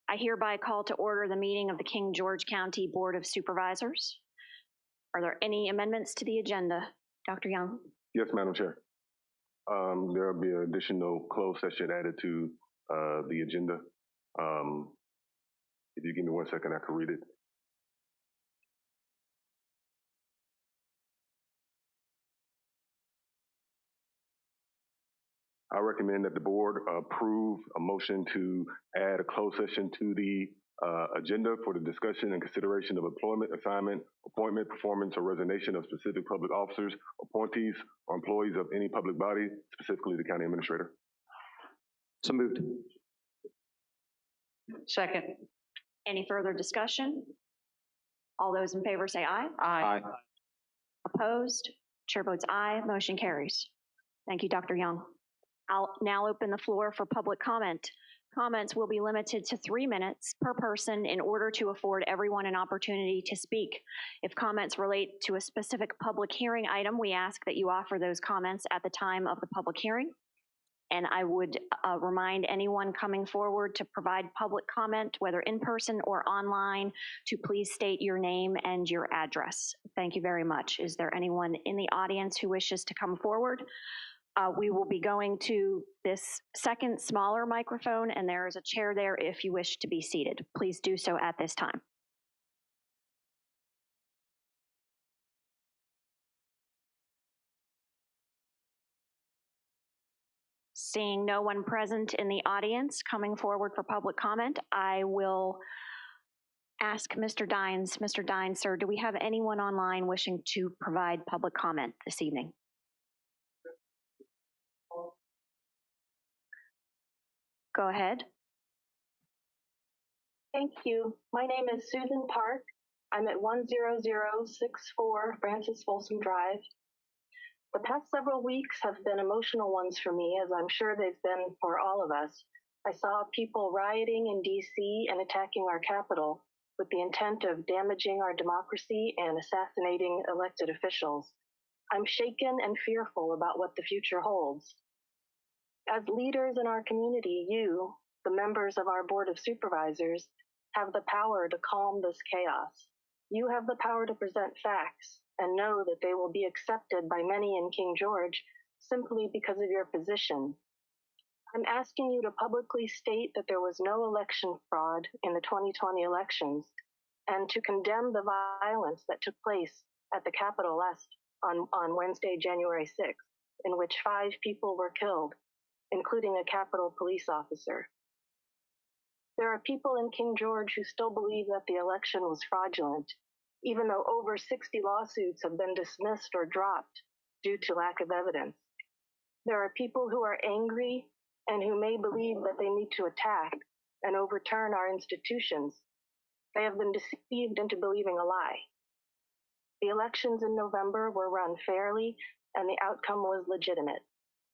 I hereby call to order the meeting of the King George County Board of Supervisors. Are there any amendments to the agenda? Dr. Young? Yes, Madam Chair. There will be an additional closed session added to the agenda. If you give me 1 second, I can read it. I recommend that the board approve a motion to add a closed session to the agenda for the discussion and consideration of employment, assignment, appointment, performance, or resignation of specific public officers, appointees, or employees of any public body, specifically the county administrator. So moved. Second. Any further discussion? All those in favor say aye. Aye. Opposed? Chair votes aye. Motion carries. Thank you, Dr. Young. I'll now open the floor for public comment. Comments will be limited to 3 minutes per person in order to afford everyone an opportunity to speak. If comments relate to a specific public hearing item, we ask that you offer those comments at the time of the public hearing. And I would remind anyone coming forward to provide public comment, whether in person or online, to please state your name and your address. Thank you very much. Is there anyone in the audience who wishes to come forward? We will be going to this second smaller microphone, and there is a chair there if you wish to be seated. Please do so at this time. Seeing no one present in the audience coming forward for public comment, I will ask Mr. Dines. Mr. Dines, sir, do we have anyone online wishing to provide public comment this evening? Go ahead. Thank you. My name is Susan Park. I'm at 10064 Francis Folsom Drive. The past several weeks have been emotional ones for me, as I'm sure they've been for all of us. I saw people rioting in DC and attacking our Capitol with the intent of damaging our democracy and assassinating elected officials. I'm shaken and fearful about what the future holds. As leaders in our community, you, the members of our Board of Supervisors, have the power to calm this chaos. You have the power to present facts and know that they will be accepted by many in King George simply because of your position. I'm asking you to publicly state that there was no election fraud in the 2020 elections and to condemn the violence that took place at the Capitol on Wednesday, January 6th, in which 5 people were killed, including a Capitol police officer. There are people in King George who still believe that the election was fraudulent, even though over 60 lawsuits have been dismissed or dropped due to lack of evidence. There are people who are angry and who may believe that they need to attack and overturn our institutions. They have been deceived into believing a lie. The elections in November were run fairly and the outcome was legitimate.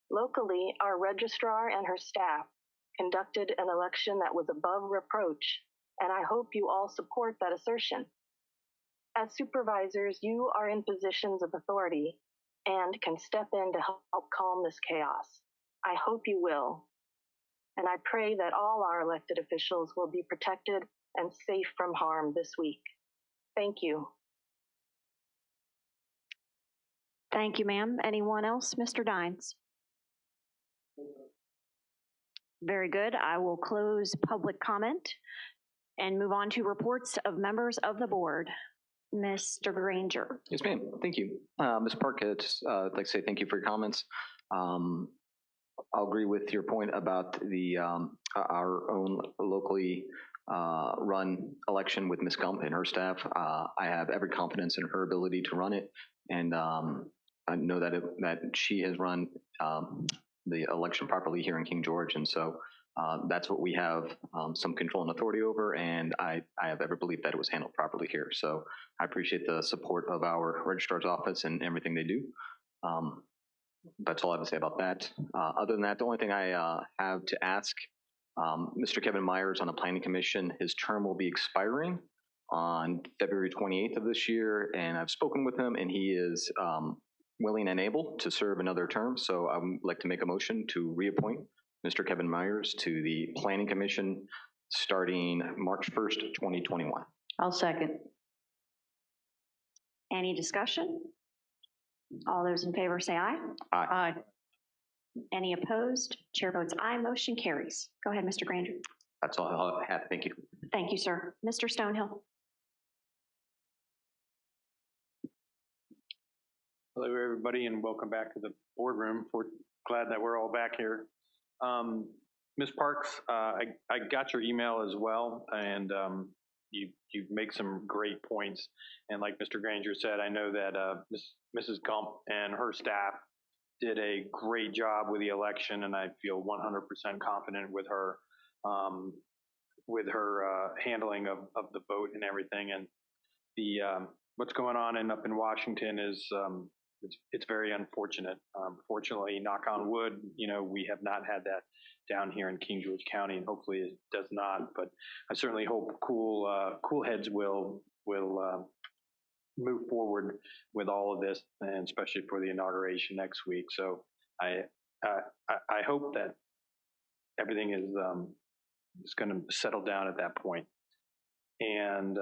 Locally, our registrar and her staff conducted an election that was above reproach, and I hope you all support that assertion. As supervisors, you are in positions of authority and can step in to help calm this chaos. I hope you will. And I pray that all our elected officials will be protected and safe from harm this week. Thank you. Thank you, ma'am. Anyone else? Mr. Dines? Very good. I will close public comment and move on to reports of members of the board. Mr. Granger. Yes, ma'am. Thank you. Ms. Park, I'd like to say thank you for your comments. I'll agree with your point about the our own locally run election with Ms. Gump and her staff. I have every confidence in her ability to run it, and I know that she has run the election properly here in King George, and so that's what we have some control and authority over, and I have every belief that it was handled properly here. So I appreciate the support of our registrar's office and everything they do. That's all I have to say about that. Other than that, the only thing I have to ask, Mr. Kevin Myers on the Planning Commission, his term will be expiring on February 28th of this year, and I've spoken with him, and he is willing and able to serve another term. So I would like to make a motion to reappoint Mr. Kevin Myers to the Planning Commission starting March 1st, 2021. I'll second. Any discussion? All those in favor say aye. Aye. Any opposed? Chair votes aye, motion carries. Go ahead, Mr. Granger. That's all I have. Thank you. Thank you, sir. Mr. Stonehill. Hello, everybody, and welcome back to the boardroom. We're glad that we're all back here. Ms. Parks, I got your email as well, and you make some great points. And like Mr. Granger said, I know that Mrs. Gump and her staff did a great job with the election, and I feel 100% confident with her handling of the vote and everything. And the what's going on up in Washington is it's very unfortunate. Fortunately, knock on wood, we have not had that down here in King George County, and hopefully it does not. But I certainly hope cool heads will move forward with all of this, and especially for the inauguration next week. So I hope that everything is going to settle down at that point. And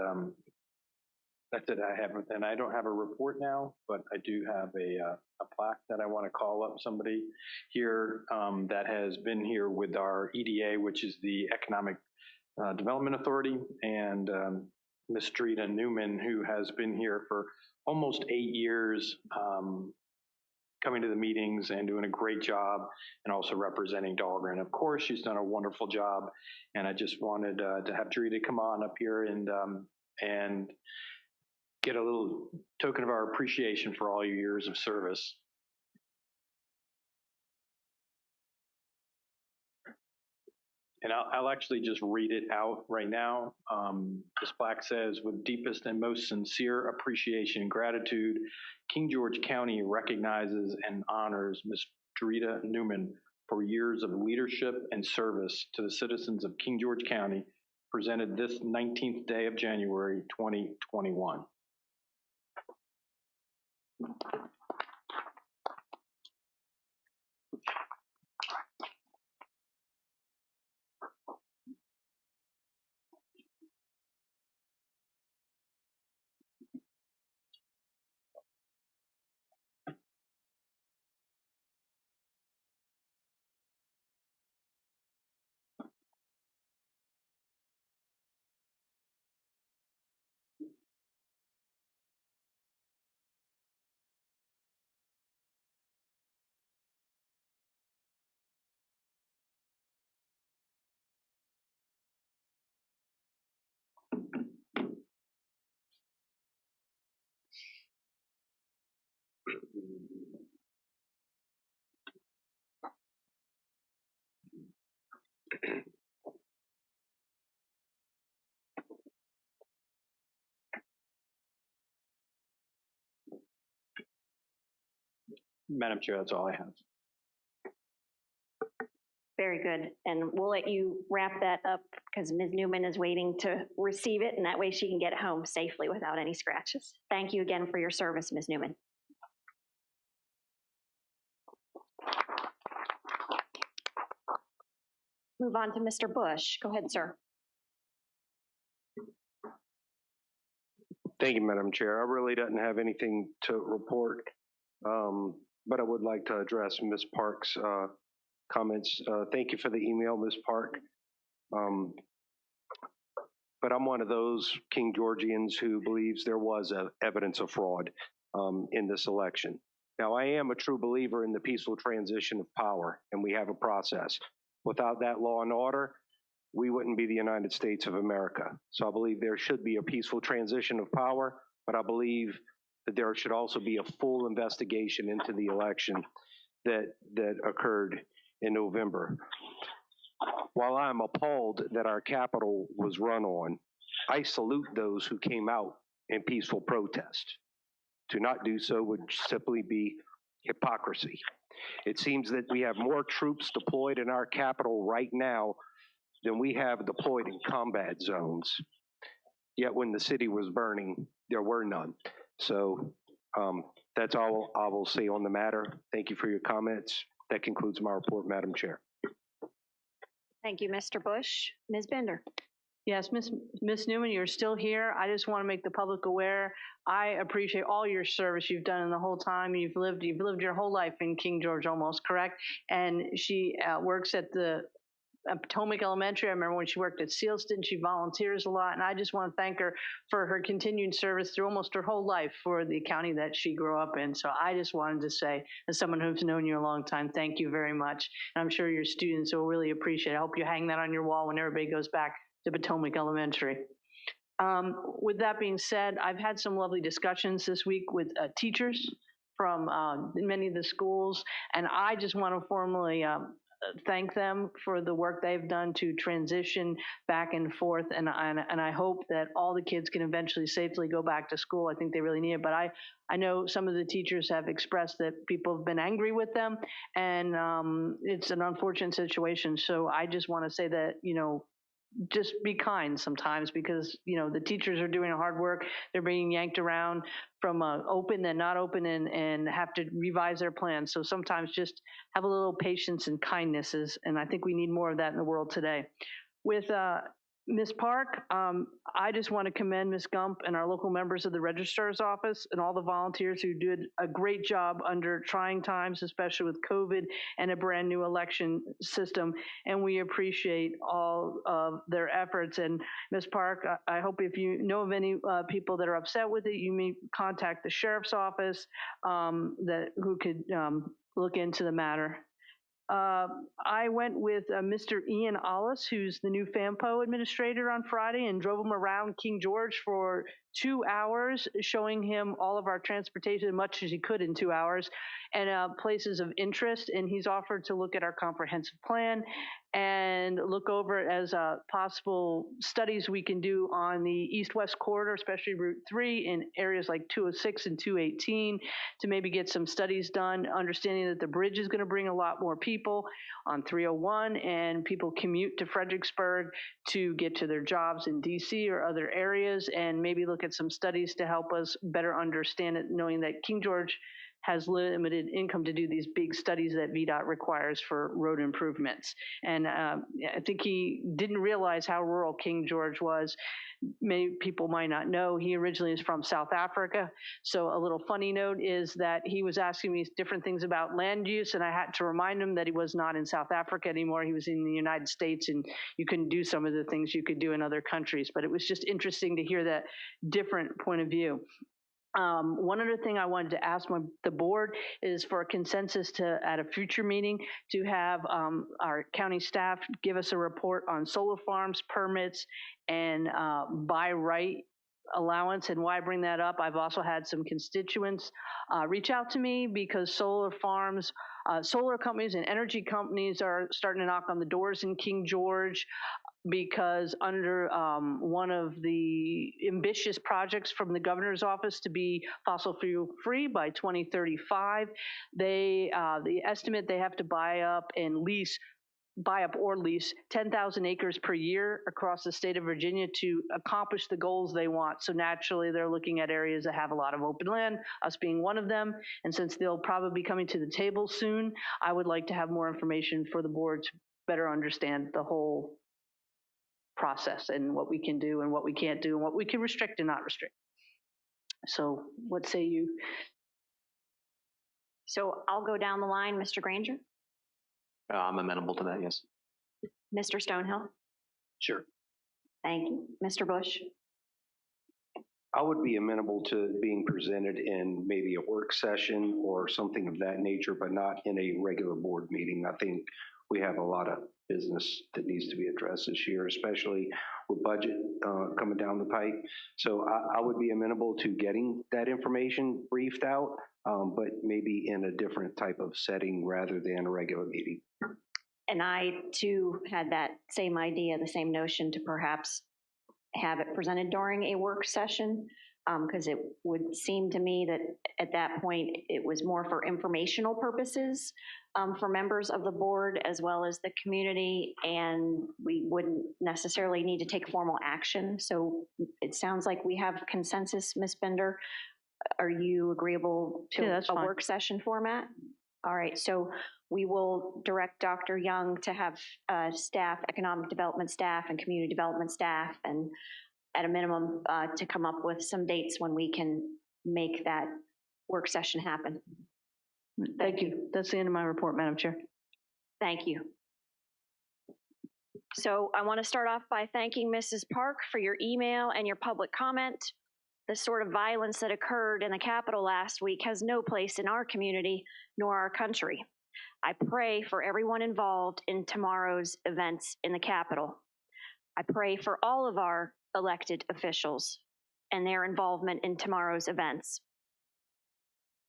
that's it. I don't have a report now, but I do have a plaque that I want to call up somebody here that has been here with our EDA, which is the Economic Development Authority, and Ms. Drita Newman, who has been here for almost 8 years, coming to the meetings and doing a great job, and also representing Dahlgren. Of course, she's done a wonderful job, and I just wanted to have Drita come on up here and get a little token of our appreciation for all your years of service. And I'll actually just read it out right now. This plaque says, with deepest and most sincere appreciation and gratitude, King George County recognizes and honors Ms. Drita Newman for years of leadership and service to the citizens of King George County, presented this 19th day of January, 2021. Madam Chair, that's all I have. Very good. And we'll let you wrap that up because Ms. Newman is waiting to receive it, and that way she can get home safely without any scratches. Thank you again for your service, Ms. Newman. Move on to Mr. Bush. Go ahead, sir. Thank you, Madam Chair. I really don't have anything to report, but I would like to address Ms. Park's comments. Thank you for the email, Ms. Park. But I'm one of those King Georgians who believes there was evidence of fraud in this election. Now, I am a true believer in the peaceful transition of power, and we have a process. Without that law and order, we wouldn't be the United States of America. So I believe there should be a peaceful transition of power, but I believe that there should also be a full investigation into the election that occurred in November. While I'm appalled that our capital was run on, I salute those who came out in peaceful protest. To not do so would simply be hypocrisy. It seems that we have more troops deployed in our capital right now than we have deployed in combat zones. Yet when the city was burning, there were none. So that's all I will say on the matter. Thank you for your comments. That concludes my report, Madam Chair. Thank you, Mr. Bush. Ms. Bender. Yes, Miss Newman, you're still here. I just want to make the public aware. I appreciate all your service you've done in the whole time. You've lived your whole life in King George almost, correct? And she works at the Potomac Elementary. I remember when she worked at Sealston, she volunteers a lot. And I just want to thank her for her continued service through almost her whole life for the county that she grew up in. So I just wanted to say, as someone who's known you a long time, thank you very much. And I'm sure your students will really appreciate it. I hope you hang that on your wall when everybody goes back to Potomac Elementary. With that being said, I've had some lovely discussions this week with teachers from many of the schools, and I just want to formally thank them for the work they've done to transition back and forth, and I hope that all the kids can eventually safely go back to school. I think they really need it, but I know some of the teachers have expressed that people have been angry with them, and it's an unfortunate situation. So I just want to say that, just be kind sometimes, because the teachers are doing hard work. They're being yanked around from open and not open, and have to revise their plans. So sometimes just have a little patience and kindness, and I think we need more of that in the world today. With Ms. Park, I just want to commend Ms. Gump and our local members of the Registrar's Office and all the volunteers who did a great job under trying times, especially with COVID and a brand new election system. And we appreciate all of their efforts. And Ms. Park, I hope if you know of any people that are upset with it, you may contact the Sheriff's Office who could look into the matter. I went with Mr. Ian Ollis, who's the new FAMPO administrator, on Friday, and drove him around King George for 2 hours, showing him all of our transportation, as much as he could in 2 hours, and places of interest. And he's offered to look at our comprehensive plan and look over it as possible studies we can do on the east-west corridor, especially Route 3 in areas like 206 and 218, to maybe get some studies done, understanding that the bridge is going to bring a lot more people on 301, and people commute to Fredericksburg to get to their jobs in DC or other areas, and maybe look at some studies to help us better understand it, knowing that King George has limited income to do these big studies that VDOT requires for road improvements. And I think he didn't realize how rural King George was. Many people might not know he originally is from South Africa. So a little funny note is that he was asking me different things about land use, and I had to remind him that he was not in South Africa anymore. He was in the United States, and you couldn't do some of the things you could do in other countries. But it was just interesting to hear that different point of view. One other thing I wanted to ask the board is for a consensus at a future meeting to have our county staff give us a report on solar farms, permits, and by right allowance. And why I bring that up, I've also had some constituents reach out to me because solar farms, solar companies and energy companies are starting to knock on the doors in King George, because under one of the ambitious projects from the governor's office to be fossil fuel free by 2035, the estimate they have to buy up or lease 10,000 acres per year across the state of Virginia to accomplish the goals they want. So naturally, they're looking at areas that have a lot of open land, us being one of them. And since they'll probably be coming to the table soon, I would like to have more information for the board to better understand the whole process and what we can do and what we can't do and what we can restrict and not restrict. So what say you? So I'll go down the line. Mr. Granger? I'm amenable to that, yes. Mr. Stonehill? Sure. Thank you. Mr. Bush? I would be amenable to being presented in maybe a work session or something of that nature, but not in a regular board meeting. I think we have a lot of business that needs to be addressed this year, especially with budget coming down the pipe. So I would be amenable to getting that information briefed out, but maybe in a different type of setting rather than a regular meeting. And I too had that same idea, the same notion to perhaps have it presented during a work session, because it would seem to me that at that point it was more for informational purposes for members of the board as well as the community, and we wouldn't necessarily need to take formal action. So it sounds like we have consensus, Ms. Bender. Are you agreeable to a work session format? All right, so We will direct Dr. Young to have staff, economic development staff and community development staff, and at a minimum to come up with some dates when we can make that work session happen. Thank you. That's the end of my report, Madam Chair. Thank you. So I want to start off by thanking Mrs. Park for your email and your public comment. The sort of violence that occurred in the Capitol last week has no place in our community nor our country. I pray for everyone involved in tomorrow's events in the Capitol. I pray for all of our elected officials and their involvement in tomorrow's events.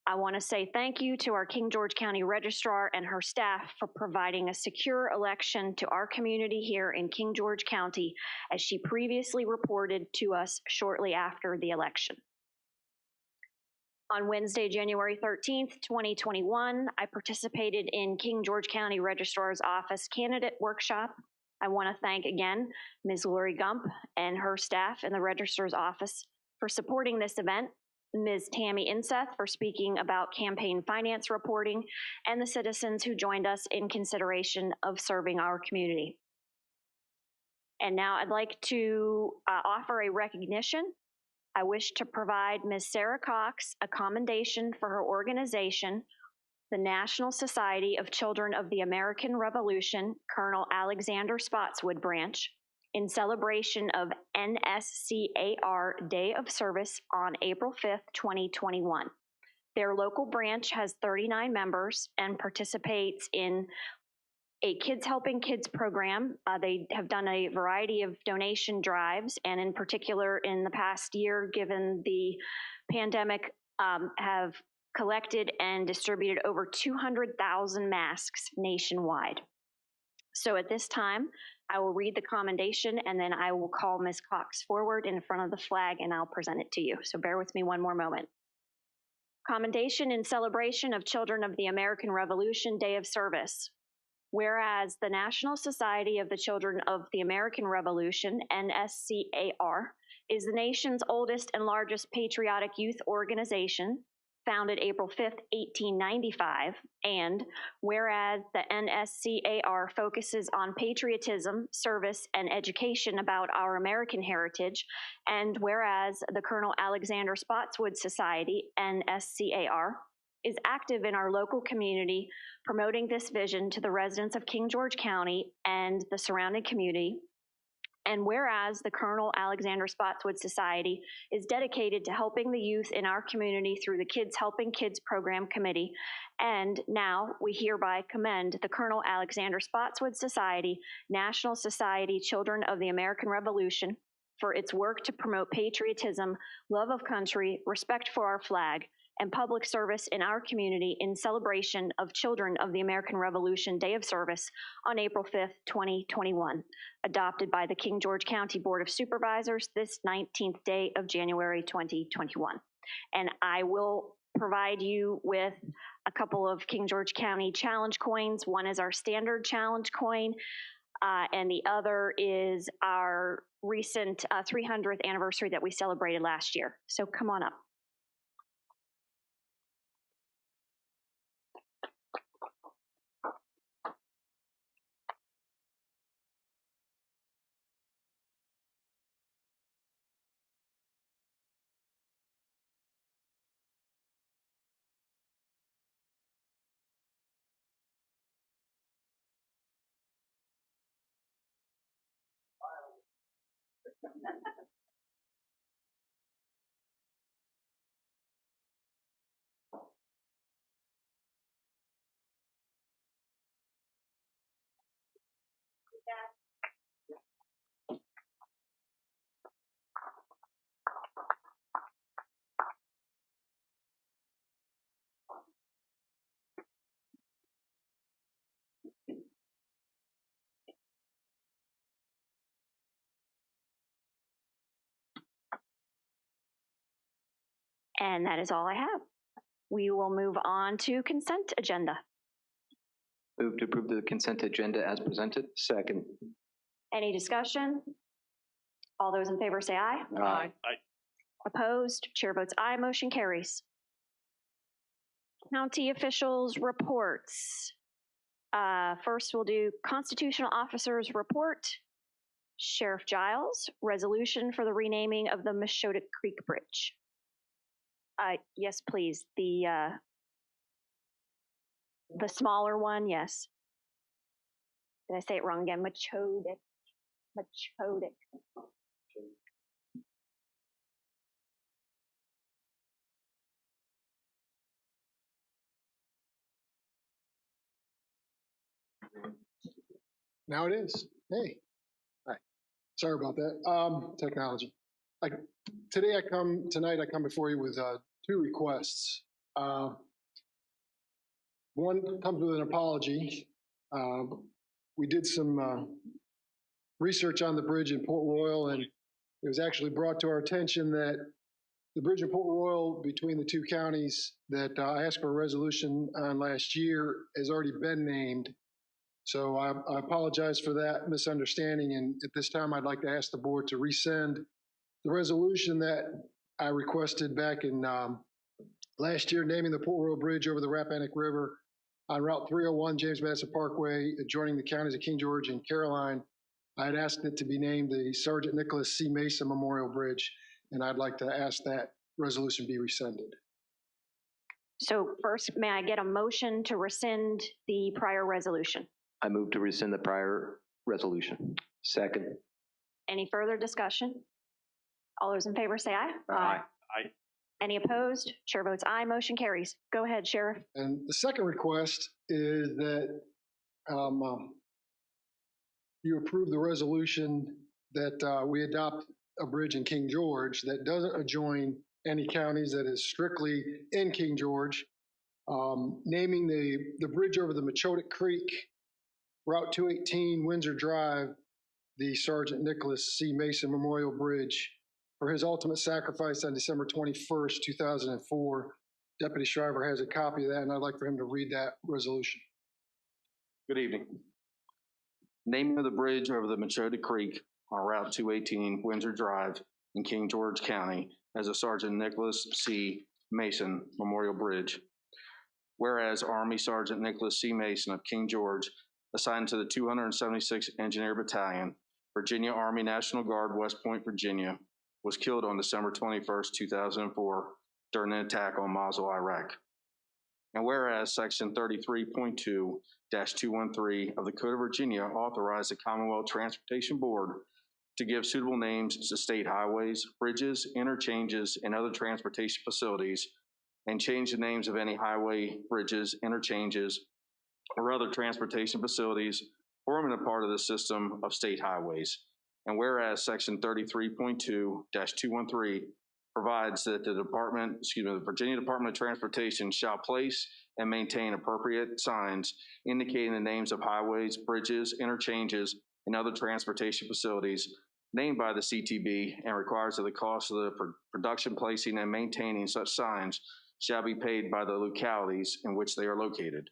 I want to say thank you to our King George County Registrar and her staff for providing a secure election to our community here in King George County, as she previously reported to us shortly after the election. On Wednesday, January 13th, 2021, I participated in King George County Registrar's Office Candidate Workshop. I want to thank again Ms. Lori Gump and her staff in the Registrar's Office for supporting this event, Ms. Tammy Inseth for speaking about campaign finance reporting, and the citizens who joined us in consideration of serving our community. And now I'd like to offer a recognition. I wish to provide Ms. Sarah Cox a commendation for her organization, the National Society of Children of the American Revolution, Colonel Alexander Spotswood Branch, in celebration of NSCAR Day of Service on April 5th, 2021. Their local branch has 39 members and participates in a Kids Helping Kids program. They have done a variety of donation drives, and in particular in the past year, given the pandemic, have collected and distributed over 200,000 masks nationwide. So at this time, I will read the commendation and then I will call Ms. Cox forward in front of the flag and I'll present it to you. So bear with me one more moment. Commendation in celebration of Children of the American Revolution Day of Service. Whereas the National Society of the Children of the American Revolution, NSCAR, is the nation's oldest and largest patriotic youth organization, founded April 5th, 1895, and whereas the NSCAR focuses on patriotism, service, and education about our American heritage, and whereas the Colonel Alexander Spotswood Society, NSCAR, is active in our local community, promoting this vision to the residents of King George County and the surrounding community. And whereas the Colonel Alexander Spotswood Society is dedicated to helping the youth in our community through the Kids Helping Kids Program Committee, and now we hereby commend the Colonel Alexander Spotswood Society, National Society Children of the American Revolution, for its work to promote patriotism, love of country, respect for our flag, and public service in our community in celebration of Children of the American Revolution Day of Service on April 5th, 2021, adopted by the King George County Board of Supervisors this 19th day of January 2021. And I will provide you with a couple of King George County challenge coins. One is our standard challenge coin, and the other is our recent 300th anniversary that we celebrated last year. So come on up. And that is all I have. We will move on to consent agenda. Move to approve the consent agenda as presented. Second. Any discussion? All those in favor say aye. Aye. Opposed? Chair votes aye. Motion carries. County officials reports. First, we'll do Constitutional Officers Report. Sheriff Giles, resolution for the renaming of the Mashoda Creek Bridge. Yes, please. The smaller one, yes. Did I say it wrong again? Machodic. Now it is. Hey. Hi. Sorry about that. Technology. Tonight I come before you with two requests. One comes with an apology. We did some research on the bridge in Port Royal, and it was actually brought to our attention that the bridge in Port Royal between the two counties that I asked for a resolution on last year has already been named. So I apologize for that misunderstanding, and at this time I'd like to ask the board to resend the resolution that I requested back in last year, naming the Port Royal Bridge over the Rappahannock River on Route 301, James Madison Parkway, adjoining the counties of King George and Caroline. I had asked it to be named the Sergeant Nicholas C. Mason Memorial Bridge, and I'd like to ask that resolution be rescinded. So first, may I get a motion to rescind the prior resolution? I move to rescind the prior resolution. Second. Any further discussion? All those in favor say aye. Aye. Aye. Any opposed? Chair votes aye. Motion carries. Go ahead, Sheriff. And the second request is that you approve the resolution that we adopt a bridge in King George that doesn't adjoin any counties, that is strictly in King George, naming the bridge over the Machodic Creek, Route 218, Windsor Drive, the Sergeant Nicholas C. Mason Memorial Bridge, for his ultimate sacrifice on December 21st, 2004. Deputy Shriver has a copy of that, and I'd like for him to read that resolution. Good evening. Naming of the bridge over the Machodic Creek on Route 218, Windsor Drive in King George County as a Sergeant Nicholas C. Mason Memorial Bridge. Whereas Army Sergeant Nicholas C. Mason of King George, assigned to the 276th Engineer Battalion, Virginia Army National Guard, West Point, Virginia, was killed on December 21st, 2004 during an attack on Mosul, Iraq. And whereas Section 33.2-213 of the Code of Virginia authorized the Commonwealth Transportation Board to give suitable names to state highways, bridges, interchanges, and other transportation facilities, and change the names of any highway, bridges, interchanges, or other transportation facilities forming a part of the system of state highways. And whereas Section 33.2-213 provides that the Virginia Department of Transportation shall place and maintain appropriate signs indicating the names of highways, bridges, interchanges, and other transportation facilities named by the CTB, and requires that the cost of the production, placing, and maintaining such signs shall be paid by the localities in which they are located.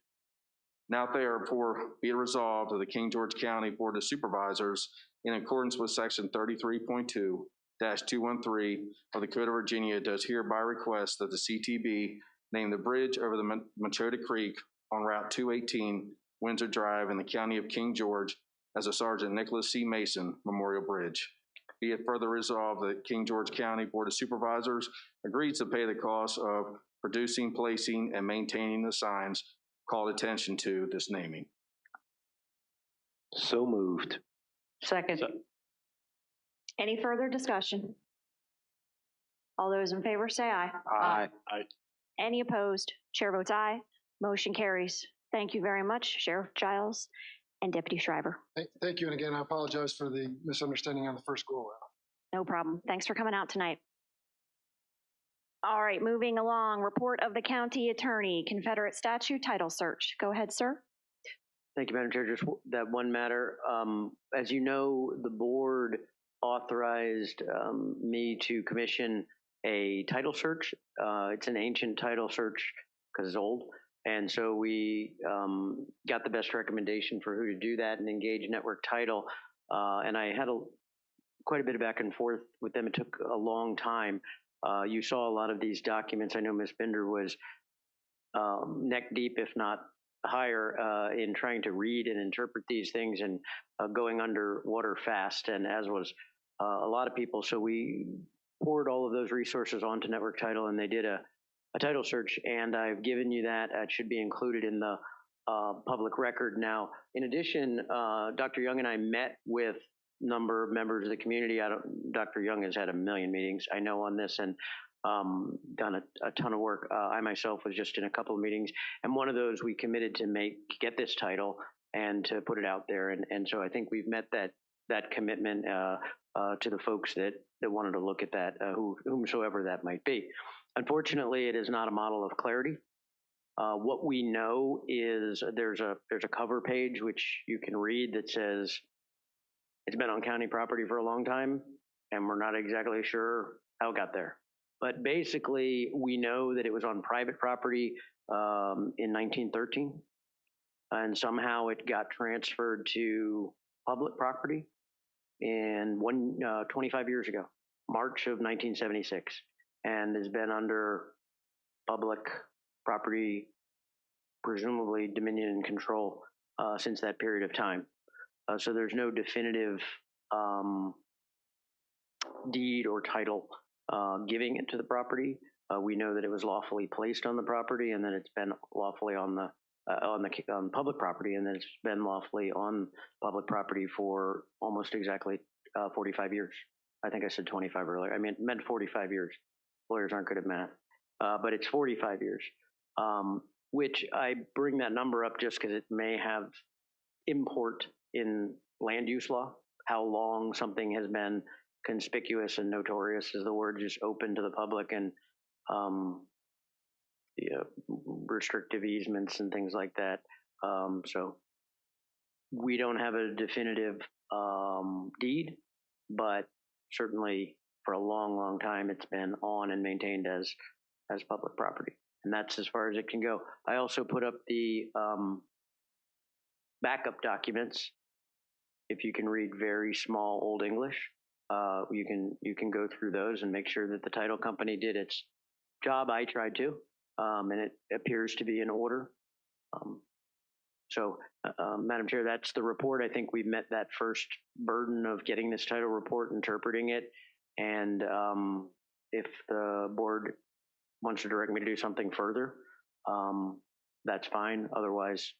Now therefore be it resolved of the King George County Board of Supervisors, in accordance with Section 33.2-213 of the Code of Virginia, does hereby request that the CTB name the bridge over the Machodic Creek on Route 218, Windsor Drive in the County of King George as a Sergeant Nicholas C. Mason Memorial Bridge. Be it further resolved that King George County Board of Supervisors agrees to pay the cost of producing, placing, and maintaining the signs called attention to this naming. So moved. Second. Any further discussion? All those in favor say aye. Aye. Any opposed? Chair votes aye. Motion carries. Thank you very much, Sheriff Giles and Deputy Shriver. Thank you, and again, I apologize for the misunderstanding on the first go-around. No problem. Thanks for coming out tonight. All right, moving along. Report of the County Attorney, Confederate Statute Title Search. Go ahead, sir. Thank you, Madam Chair. Just that one matter. As you know, the board authorized me to commission a title search. It's an ancient title search because it's old. And so we got the best recommendation for who to do that and engage Network Title. And I had quite a bit of back and forth with them. It took a long time. You saw a lot of these documents. I know Ms. Bender was neck deep, if not higher in trying to read and interpret these things and going underwater fast, and as was a lot of people. So we poured all of those resources onto Network Title, and they did a title search, and I've given you that. It should be included in the public record. Now, in addition, Dr. Young and I met with a number of members of the community. Dr. Young has had a million meetings, I know, on this, and done a ton of work. I myself was just in a couple of meetings, and one of those we committed to get this title and to put it out there. And so I think we've met that commitment to the folks that wanted to look at that, whomsoever that might be. Unfortunately, it is not a model of clarity. What we know is there's a cover page which you can read that says it's been on county property for a long time, and we're not exactly sure how it got there. But basically, we know that it was on private property in 1913, and somehow it got transferred to public property in 25 years ago, March of 1976, and has been under public property, presumably dominion and control, since that period of time. So there's no definitive deed or title giving it to the property. We know that it was lawfully placed on the property, and then it's been lawfully on public property, and then it's been lawfully on public property for almost exactly 45 years. I think I said 25 earlier. I meant 45 years. Lawyers aren't good at math, but it's 45 years. Which I bring that number up just because it may have import in land use law. How long something has been conspicuous and notorious is the word, just open to the public, and restrictive easements and things like that. So we don't have a definitive deed, but certainly for a long, long time it's been on and maintained as public property, and that's as far as it can go. I also put up the backup documents. If you can read very small Old English, you can go through those and make sure that the title company did its job. I tried to, and it appears to be in order. So, Madam Chair, that's the report. I think we've met that first burden of getting this title report, interpreting it, and if the board wants to direct me to do something further, that's fine. Otherwise,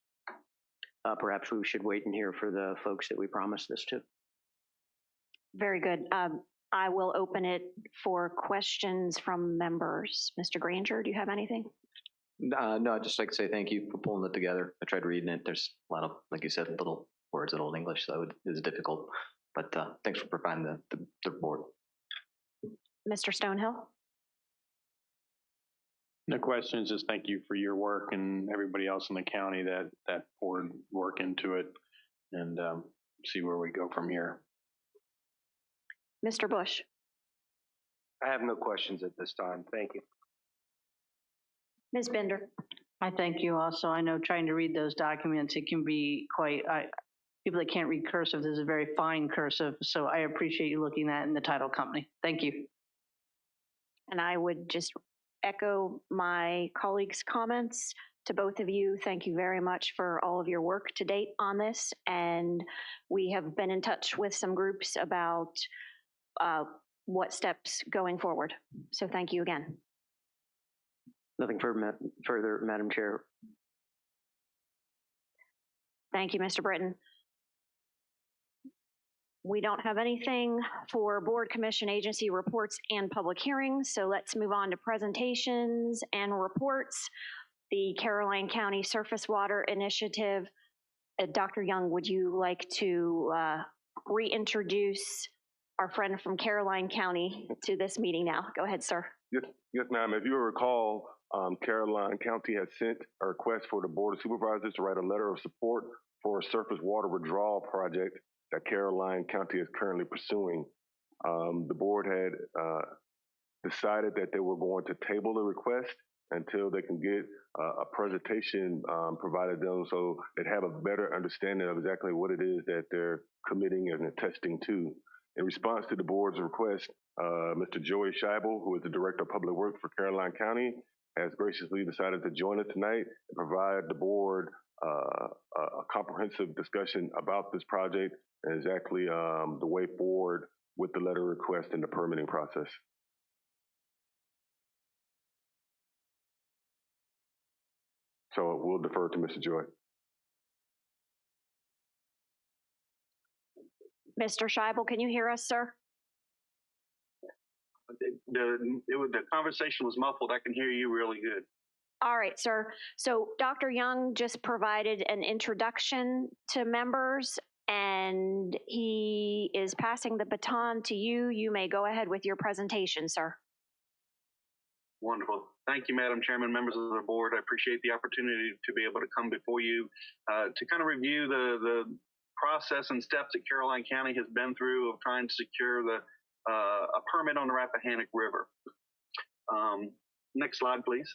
perhaps we should wait and hear for the folks that we promised this to. Very good. I will open it for questions from members. Mr. Granger, do you have anything? No, I'd just like to say thank you for pulling it together. I tried reading it. There's a lot of, like you said, little words in Old English, so it is difficult. But thanks for providing the report. Mr. Stonehill? No questions. Just thank you for your work and everybody else in the county that poured work into it, and see where we go from here. Mr. Bush? I have no questions at this time. Thank you. Ms. Bender? I thank you also. I know trying to read those documents, it can be quite, people that can't read cursive, this is very fine cursive, so I appreciate you looking at in the title company. Thank you. And I would just echo my colleagues' comments to both of you. Thank you very much for all of your work to date on this. And we have been in touch with some groups about what steps going forward. So thank you again. Nothing further, Madam Chair. Thank you, Mr. Britton. We don't have anything for board, commission, agency reports and public hearings, so let's move on to presentations and reports. The Caroline County Surface Water Initiative. Dr. Young, would you like to reintroduce our friend from Caroline County to this meeting now? Go ahead, sir. Yes, ma'am. If you recall, Caroline County has sent a request for the Board of Supervisors to write a letter of support for a surface water withdrawal project that Caroline County is currently pursuing. The board had decided that they were going to table the request until they can get a presentation provided them so they'd have a better understanding of exactly what it is that they're committing and attesting to. In response to the board's request, Mr. Joey Scheibel, who is the Director of Public Works for Caroline County, has graciously decided to join us tonight and provide the board a comprehensive discussion about this project and exactly the way forward with the letter request and the permitting process. So we'll defer to Mr. Joy. Mr. Scheibel, can you hear us, sir? The conversation was muffled. I can hear you really good. All right, sir. So Dr. Young just provided an introduction to members, and he is passing the baton to you. You may go ahead with your presentation, sir. Wonderful. Thank you, Madam Chairman, members of the board. I appreciate the opportunity to be able to come before you to kind of review the process and steps that Caroline County has been through of trying to secure a permit on the Rappahannock River. Next slide, please.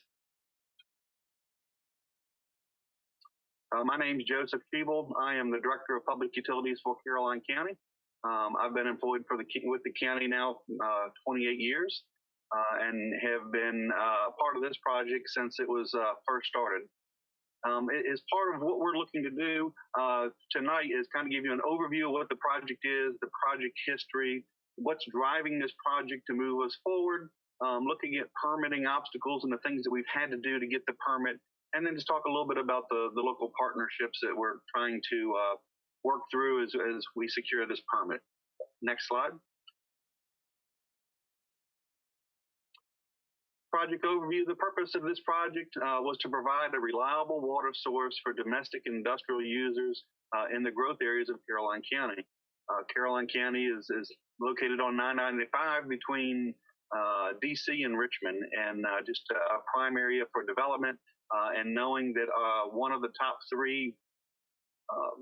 My name is Joseph Keeble. I am the Director of Public Utilities for Caroline County. I've been employed with the county now 28 years and have been part of this project since it was first started. As part of what we're looking to do tonight is kind of give you an overview of what the project is, the project history, what's driving this project to move us forward, looking at permitting obstacles and the things that we've had to do to get the permit, and then just talk a little bit about the local partnerships that we're trying to work through as we secure this permit. Next slide. Project overview. The purpose of this project was to provide a reliable water source for domestic and industrial users in the growth areas of Caroline County. Caroline County is located on 995 between DC and Richmond, and just a prime area for development. And knowing that one of the top three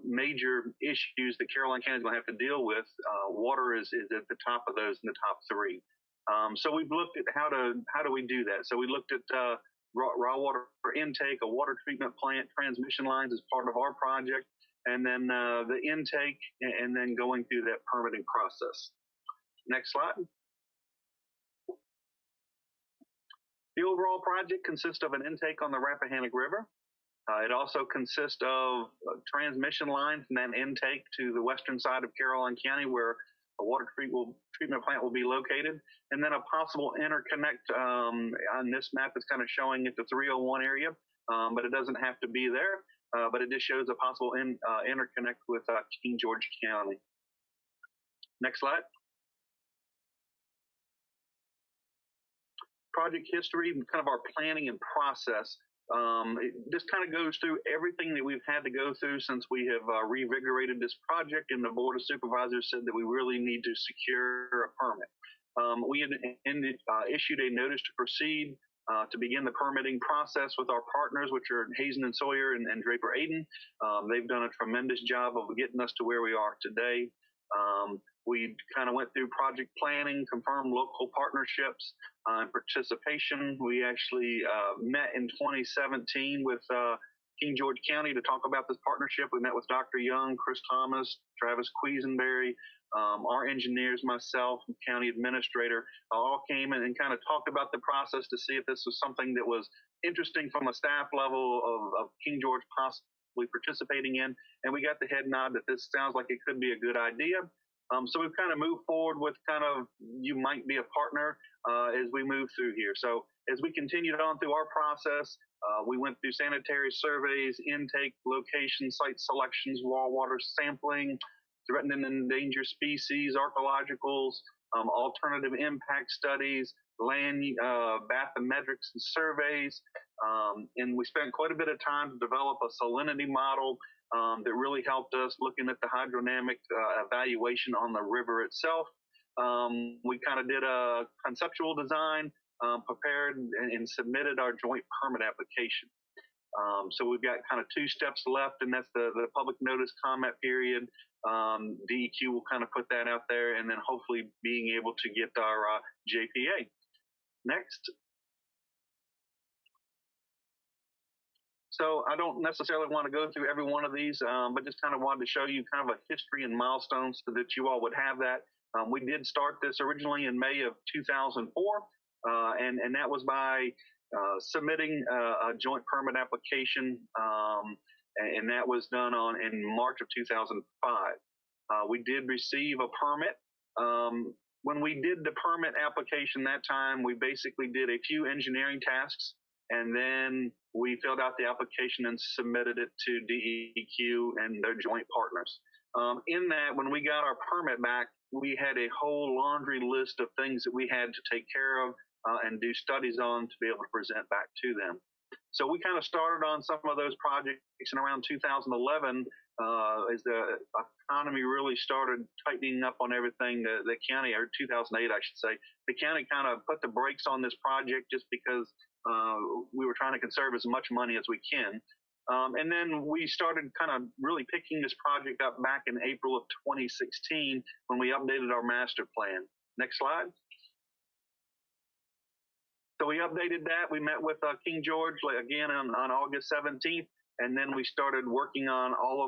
major issues that Caroline County is going to have to deal with, water is at the top of those in the top three. So we've looked at how do we do that. So we looked at raw water intake, a water treatment plant, transmission lines as part of our project, and then the intake, and then going through that permitting process. Next slide. The overall project consists of an intake on the Rappahannock River. It also consists of transmission lines and then intake to the western side of Caroline County where a water treatment plant will be located. And then a possible interconnect on this map is kind of showing at the 301 area, but it doesn't have to be there. But it just shows a possible interconnect with King George County. Next slide. Project history, kind of our planning and process. This kind of goes through everything that we've had to go through since we have revigorated this project, and the Board of Supervisors said that we really need to secure a permit. We had issued a notice to proceed to begin the permitting process with our partners, which are Hazen and Sawyer and Draper Aden. They've done a tremendous job of getting us to where we are today. We kind of went through project planning, confirmed local partnerships and participation. We actually met in 2017 with King George County to talk about this partnership. We met with Dr. Young, Chris Thomas, Travis Quisenberry, our engineers, myself, and county administrator, all came in and kind of talked about the process to see if this was something that was interesting from a staff level of King George possibly participating in. And we got the head nod that this sounds like it could be a good idea. So we've kind of moved forward with kind of, you might be a partner as we move through here. So as we continued on through our process, we went through sanitary surveys, intake, location, site selections, raw water sampling, threatened and endangered species, archaeologicals, alternative impact studies, land bathymetrics and surveys. And we spent quite a bit of time to develop a salinity model that really helped us looking at the hydrodynamic evaluation on the river itself. We kind of did a conceptual design, prepared and submitted our joint permit application. So we've got kind of 2 steps left, and that's the public notice comment period. DEQ will kind of put that out there, and then hopefully being able to get our JPA. Next. So I don't necessarily want to go through every one of these, but just kind of wanted to show you kind of a history and milestones so that you all would have that. We did start this originally in May of 2004, and that was by submitting a joint permit application and that was done in March of 2005. We did receive a permit. When we did the permit application that time, we basically did a few engineering tasks, and then we filled out the application and submitted it to DEQ and their joint partners. In that, when we got our permit back, we had a whole laundry list of things that we had to take care of and do studies on to be able to present back to them. So we kind of started on some of those projects in around 2011 as the economy really started tightening up on everything. The county, or 2008, I should say, the county kind of put the brakes on this project just because we were trying to conserve as much money as we can. And then we started kind of really picking this project up back in April of 2016 when we updated our master plan. Next slide. So we updated that. We met with King George again on August 17th, and then we started working on all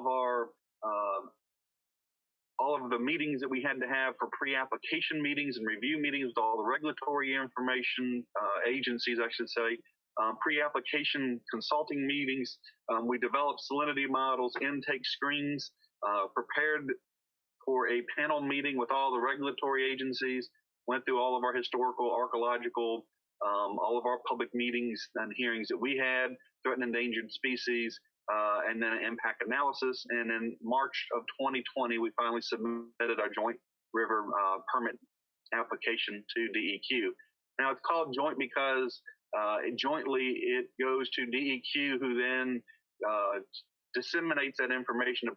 of the meetings that we had to have for pre-application meetings and review meetings with all the regulatory information agencies, I should say. Pre-application consulting meetings. We developed salinity models, intake screens, prepared for a panel meeting with all the regulatory agencies, went through all of our historical, archaeological, all of our public meetings and hearings that we had, threatened endangered species, and then an impact analysis. And in March of 2020, we finally submitted our joint river permit application to DEQ. Now it's called joint because jointly it goes to DEQ, who then disseminates that information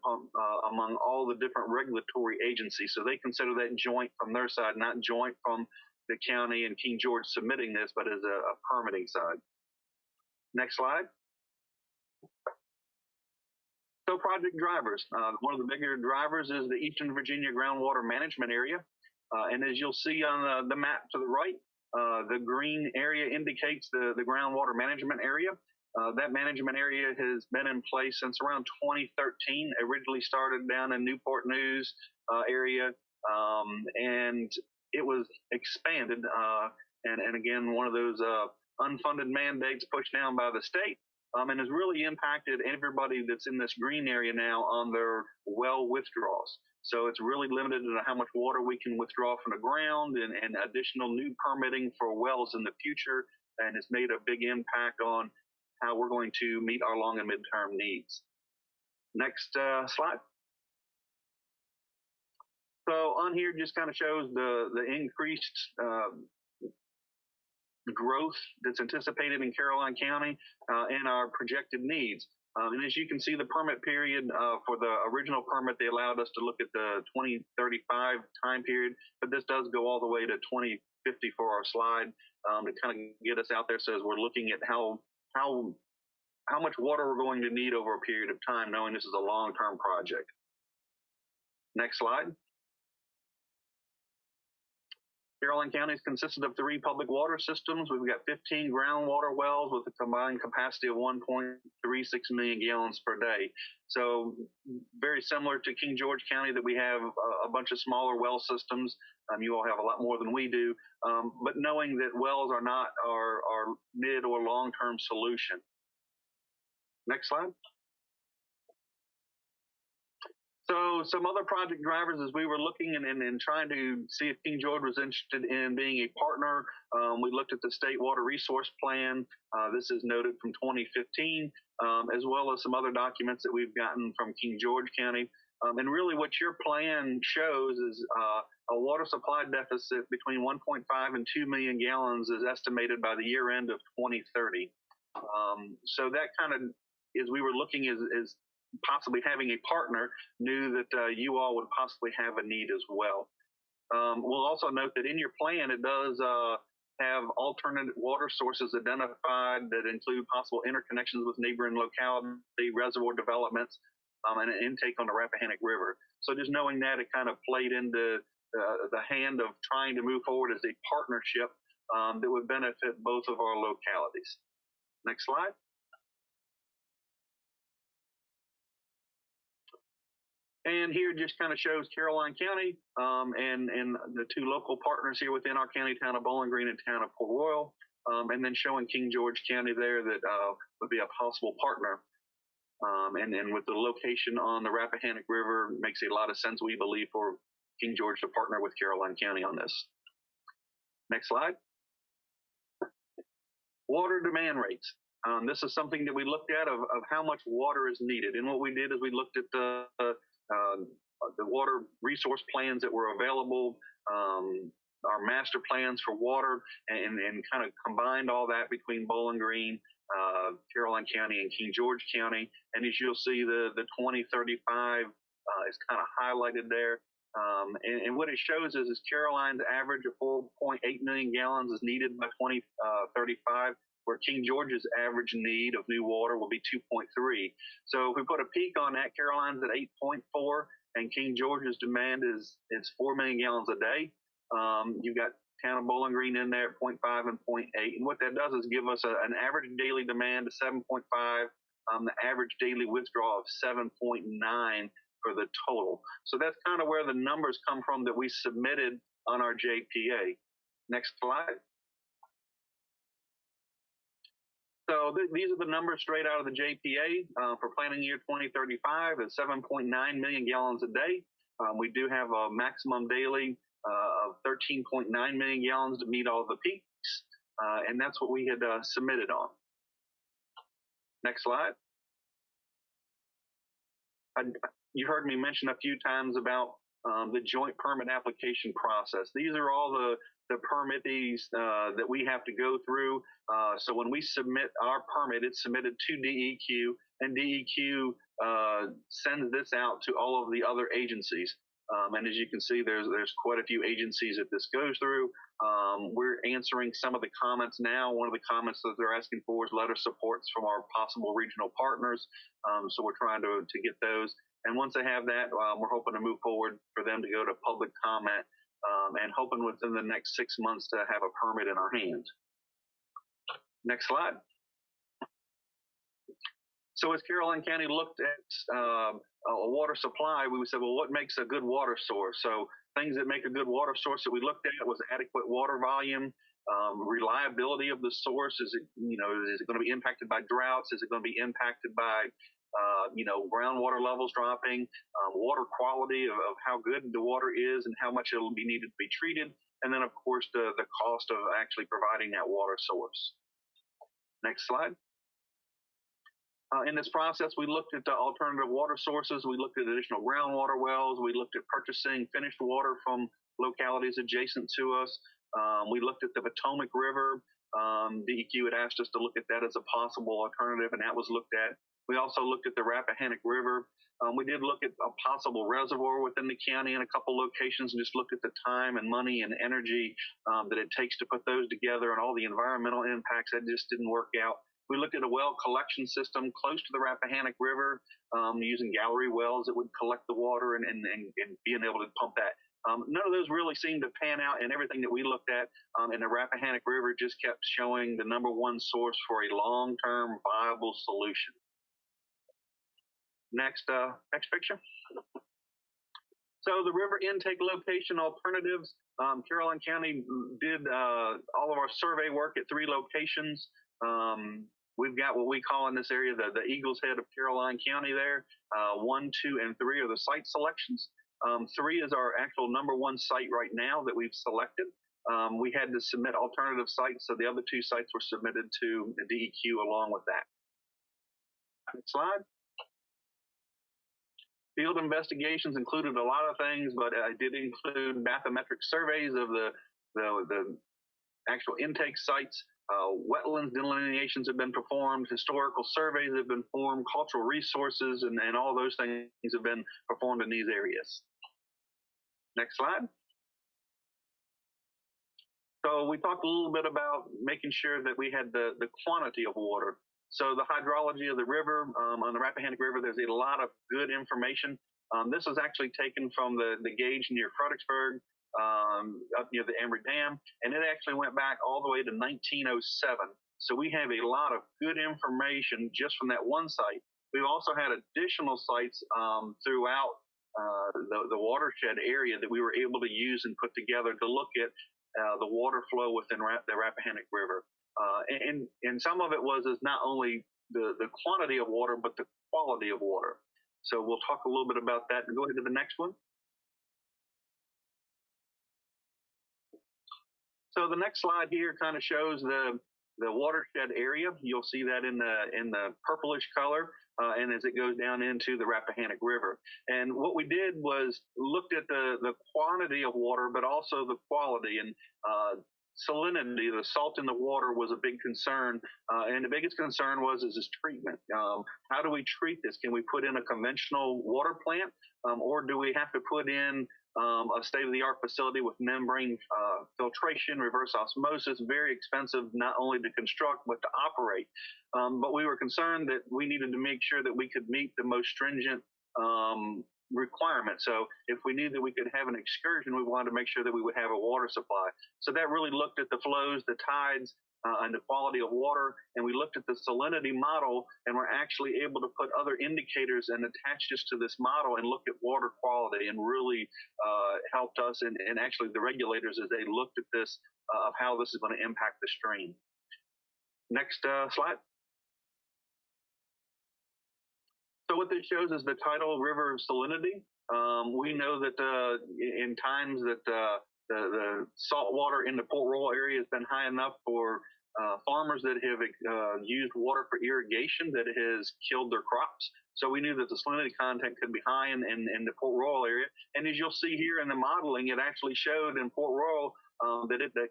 among all the different regulatory agencies. So they consider that joint from their side, not joint from the county and King George submitting this, but as a permitting side. Next slide. So project drivers. One of the bigger drivers is the Eastern Virginia groundwater management area. And as you'll see on the map to the right, the green area indicates the groundwater management area. That management area has been in place since around 2013. Originally started down in Newport News area, and it was expanded. And again, one of those unfunded mandates pushed down by the state, and has really impacted everybody that's in this green area now on their well withdrawals. So it's really limited to how much water we can withdraw from the ground, and additional new permitting for wells in the future. And it's made a big impact on how we're going to meet our long and midterm needs. Next slide. So on here just kind of shows the increased growth that's anticipated in Caroline County and our projected needs. And as you can see, the permit period for the original permit, they allowed us to look at the 2035 time period, but this does go all the way to 2050 for our slide to kind of get us out there. So as we're looking at how much water we're going to need over a period of time, knowing this is a long-term project. Next slide. Caroline County is consisted of 3 public water systems. We've got 15 groundwater wells with a combined capacity of 1.36 million gallons per day. So very similar to King George County, that we have a bunch of smaller well systems. You all have a lot more than we do, but knowing that wells are not our mid or long-term solution. Next slide. So some other project drivers, as we were looking and trying to see if King George was interested in being a partner, we looked at the State Water Resource Plan. This is noted from 2015, as well as some other documents that we've gotten from King George County. And really what your plan shows is a water supply deficit between 1.5 and 2 million gallons is estimated by the year end of 2030. So that kind of, as we were looking, is possibly having a partner, knew that you all would possibly have a need as well. We'll also note that in your plan, it does have alternate water sources identified that include possible interconnections with neighboring locality, reservoir developments, and an intake on the Rappahannock River. So just knowing that, it kind of played into the hand of trying to move forward as a partnership that would benefit both of our localities. Next slide. And here just kind of shows Caroline County and the 2 local partners here within our county, town of Bowling Green and town of Port Royal, and then showing King George County there that would be a possible partner. And with the location on the Rappahannock River, it makes a lot of sense, we believe, for King George to partner with Caroline County on this. Next slide. Water demand rates. This is something that we looked at of how much water is needed. And what we did is we looked at the water resource plans that were available, our master plans for water, and kind of combined all that between Bowling Green, Caroline County, and King George County. And as you'll see, the 2035 is kind of highlighted there. And what it shows is Caroline's average of 4.8 million gallons is needed by 2035, where King George's average need of new water will be 2.3. So if we put a peak on that, Caroline's at 8.4, and King George's demand is 4 million gallons a day. You've got town of Bowling Green in there at 0.5 and 0.8. And what that does is give us an average daily demand of 7.5, the average daily withdrawal of 7.9 for the total. So that's kind of where the numbers come from that we submitted on our JPA. Next slide. So these are the numbers straight out of the JPA for planning year 2035 at 7.9 million gallons a day. We do have a maximum daily of 13.9 million gallons to meet all the peaks, and that's what we had submitted on. Next slide. You heard me mention a few times about the joint permit application process. These are all the permittees that we have to go through. So when we submit our permit, it's submitted to DEQ, and DEQ sends this out to all of the other agencies. And as you can see, there's quite a few agencies that this goes through. We're answering some of the comments now. One of the comments that they're asking for is letter supports from our possible regional partners. So we're trying to get those. And once they have that, we're hoping to move forward for them to go to public comment, and hoping within the next 6 months to have a permit in our hand. Next slide. So as Caroline County looked at a water supply, we said, well, what makes a good water source? So things that make a good water source that we looked at was adequate water volume, reliability of the source. Is it going to be impacted by droughts? Is it going to be impacted by groundwater levels dropping, water quality of how good the water is and how much it will be needed to be treated, and then of course the cost of actually providing that water source. Next slide. In this process, we looked at the alternative water sources. We looked at additional groundwater wells. We looked at purchasing finished water from localities adjacent to us. We looked at the Potomac River. DEQ had asked us to look at that as a possible alternative, and that was looked at. We also looked at the Rappahannock River. We did look at a possible reservoir within the county in a couple locations and just looked at the time and money and energy that it takes to put those together and all the environmental impacts. That just didn't work out. We looked at a well collection system close to the Rappahannock River, using gallery wells that would collect the water and being able to pump that. None of those really seemed to pan out, and everything that we looked at in the Rappahannock River just kept showing the #1 source for a long-term viable solution. Next picture. So the river intake location alternatives. Caroline County did all of our survey work at 3 locations. We've got what we call in this area the Eagles Head of Caroline County there. 1, 2, and 3 are the site selections. 3 is our actual #1 site right now that we've selected. We had to submit alternative sites, so the other 2 sites were submitted to the DEQ along with that. Next slide. Field investigations included a lot of things, but I did include bathymetric surveys of the actual intake sites. Wetlands delineations have been performed, historical surveys have been formed, cultural resources, and all those things have been performed in these areas. Next slide. So we talked a little bit about making sure that we had the quantity of water. So the hydrology of the river, on the Rappahannock River, there's a lot of good information. This was actually taken from the gauge near Fredericksburg, up near the Emory Dam, and it actually went back all the way to 1907. So we have a lot of good information just from that one site. We've also had additional sites throughout the watershed area that we were able to use and put together to look at the water flow within the Rappahannock River. And some of it was not only the quantity of water, but the quality of water. So we'll talk a little bit about that. Go ahead to the next one. So the next slide here kind of shows the watershed area. You'll see that in the purplish color, and as it goes down into the Rappahannock River. And what we did was looked at the quantity of water, but also the quality. And salinity, the salt in the water, was a big concern. And the biggest concern was its treatment. How do we treat this? Can we put in a conventional water plant, or do we have to put in a state-of-the-art facility with membrane filtration, reverse osmosis, very expensive not only to construct but to operate. But we were concerned that we needed to make sure that we could meet the most stringent requirements. So if we knew that we could have an excursion, we wanted to make sure that we would have a water supply. So that really looked at the flows, the tides, and the quality of water, and we looked at the salinity model, and we're actually able to put other indicators and attach this to this model and look at water quality, and really helped us and actually the regulators as they looked at this of how this is going to impact the stream. Next slide. So what this shows is the tidal river salinity. We know that in times that the salt water in the Port Royal area has been high enough for farmers that have used water for irrigation that it has killed their crops. So we knew that the salinity content could be high in the Port Royal area. And as you'll see here in the modeling, it actually showed in Port Royal that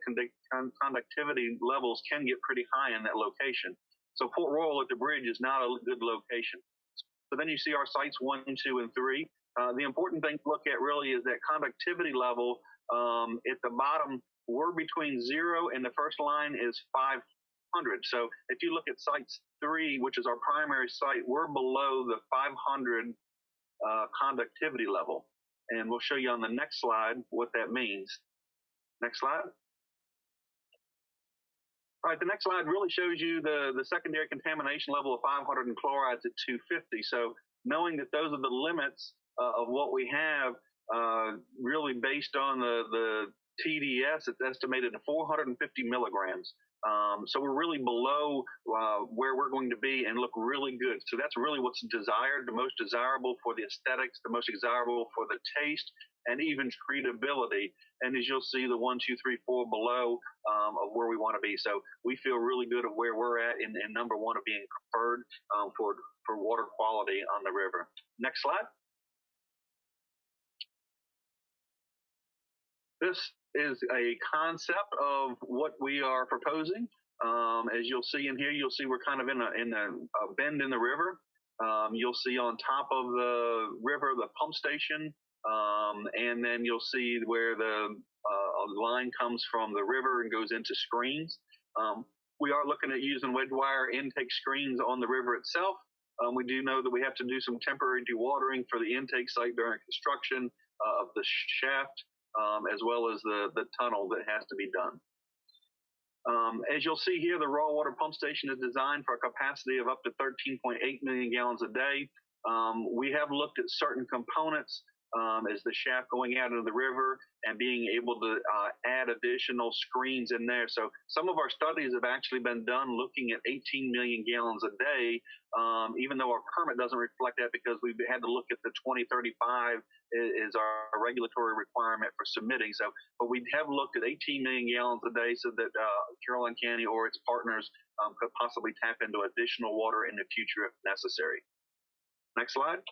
conductivity levels can get pretty high in that location. So Port Royal at the bridge is not a good location. So then you see our sites 1, 2, and 3. The important thing to look at really is that conductivity level at the bottom. We're between 0 and the first line is 500. So if you look at sites 3, which is our primary site, we're below the 500 conductivity level. And we'll show you on the next slide what that means. Next slide. All right, the next slide really shows you the secondary contamination level of 500 and chlorides at 250. So knowing that those are the limits of what we have, really based on the TDS, it's estimated at 450 milligrams. So we're really below where we're going to be and look really good. So that's really what's desired, the most desirable for the aesthetics, the most desirable for the taste, and even treatability. And as you'll see, the 1, 2, 3, 4 below of where we want to be. So we feel really good of where we're at in number 1 of being preferred for water quality on the river. Next slide. This is a concept of what we are proposing. As you'll see in here, you'll see we're kind of in a bend in the river. You'll see on top of the river the pump station, and then you'll see where the line comes from the river and goes into screens. We are looking at using wedge wire intake screens on the river itself. We do know that we have to do some temporary dewatering for the intake site during construction of the shaft, as well as the tunnel that has to be done. As you'll see here, the raw water pump station is designed for a capacity of up to 13.8 million gallons a day. We have looked at certain components as the shaft going out into the river and being able to add additional screens in there. So some of our studies have actually been done looking at 18 million gallons a day, even though our permit doesn't reflect that because we've had to look at the 2035 is our regulatory requirement for submitting. So, but we have looked at 18 million gallons a day so that Caroline County or its partners could possibly tap into additional water in the future if necessary. Next slide.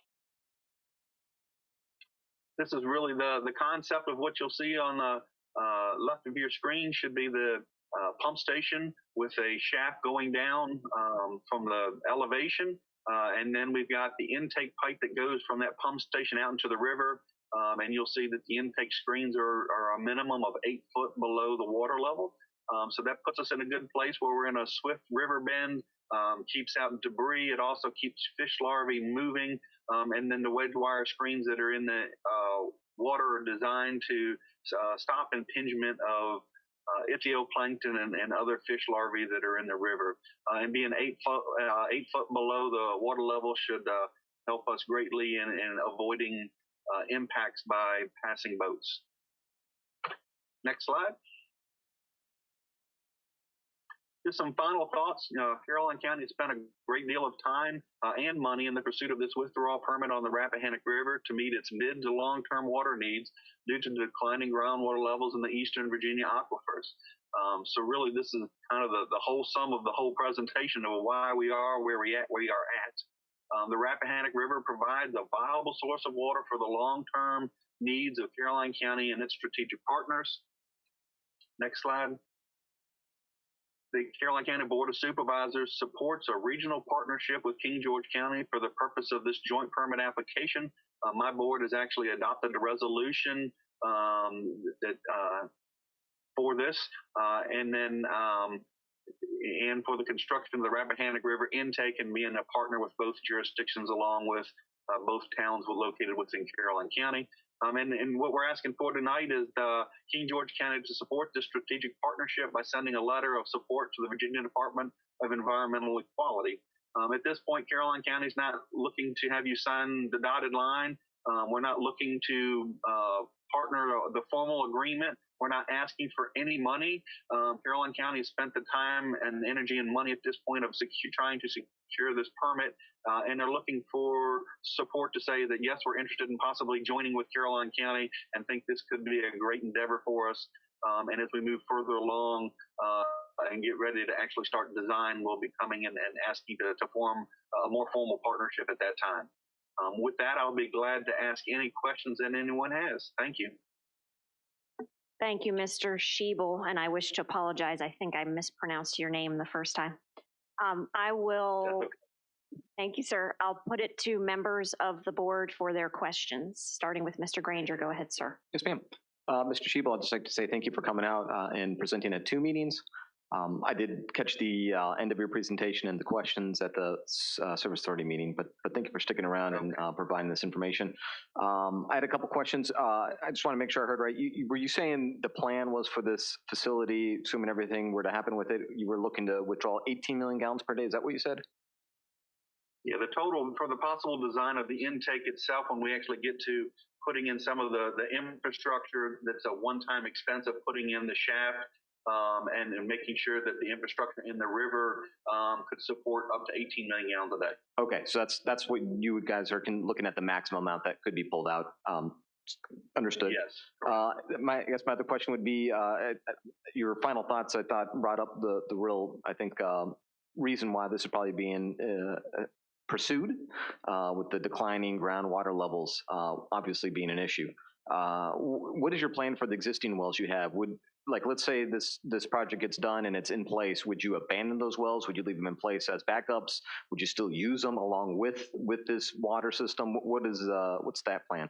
This is really the concept of what you'll see on the left of your screen should be the pump station with a shaft going down from the elevation. And then we've got the intake pipe that goes from that pump station out into the river. And you'll see that the intake screens are a minimum of 8 foot below the water level. So that puts us in a good place where we're in a swift river bend, keeps out debris. It also keeps fish larvae moving. And then the wedge wire screens that are in the water are designed to stop impingement of ichthyoplankton and other fish larvae that are in the river. And being 8 foot below the water level should help us greatly in avoiding impacts by passing boats. Next slide. just some final thoughts. Caroline County spent a great deal of time and money in the pursuit of this withdrawal permit on the Rappahannock River to meet its mid to long-term water needs due to declining groundwater levels in the eastern Virginia aquifers. So really, this is kind of the whole sum of the whole presentation of why we are where we are at. The Rappahannock River provides a viable source of water for the long-term needs of Caroline County and its strategic partners. Next slide. The Caroline County Board of Supervisors supports a regional partnership with King George County for the purpose of this joint permit application. My board has actually adopted a resolution for this, and for the construction of the Rappahannock River intake and being a partner with both jurisdictions along with both towns located within Caroline County. And what we're asking for tonight is King George County to support this strategic partnership by sending a letter of support to the Virginia Department of Environmental Equality. At this point, Caroline County is not looking to have you sign the dotted line. We're not looking to partner the formal agreement. We're not asking for any money. Caroline County has spent the time and energy and money at this point of trying to secure this permit, and they're looking for support to say that, yes, we're interested in possibly joining with Caroline County and think this could be a great endeavor for us. And as we move further along and get ready to actually start design, we'll be coming in and asking to form a more formal partnership at that time. With that, I'll be glad to ask any questions that anyone has. Thank you. Thank you, Mr. Schiebel, and I wish to apologize. I think I mispronounced your name the first time. I will, thank you, sir. I'll put it to members of the board for their questions, starting with Mr. Granger. Go ahead, sir. Yes, ma'am. Mr. Schiebel, I'd just like to say thank you for coming out and presenting at 2 meetings. I did catch the end of your presentation and the questions at the Service Authority meeting, but thank you for sticking around and providing this information. I had a couple questions. I just want to make sure I heard right. Were you saying the plan was for this facility, assuming everything were to happen with it, you were looking to withdraw 18 million gallons per day? Is that what you said? Yeah, the total for the possible design of the intake itself, when we actually get to putting in some of the infrastructure, that's a one-time expense of putting in the shaft, and making sure that the infrastructure in the river could support up to 18 million gallons a day. Okay, so that's what you guys are looking at, the maximum amount that could be pulled out. Understood. Yes. I guess my other question would be your final thoughts. I thought brought up the real, I think, reason why this is probably being pursued with the declining groundwater levels obviously being an issue. What is your plan for the existing wells you have? Let's say this project gets done and it's in place, would you abandon those wells? Would you leave them in place as backups? Would you still use them along with this water system? What's that plan?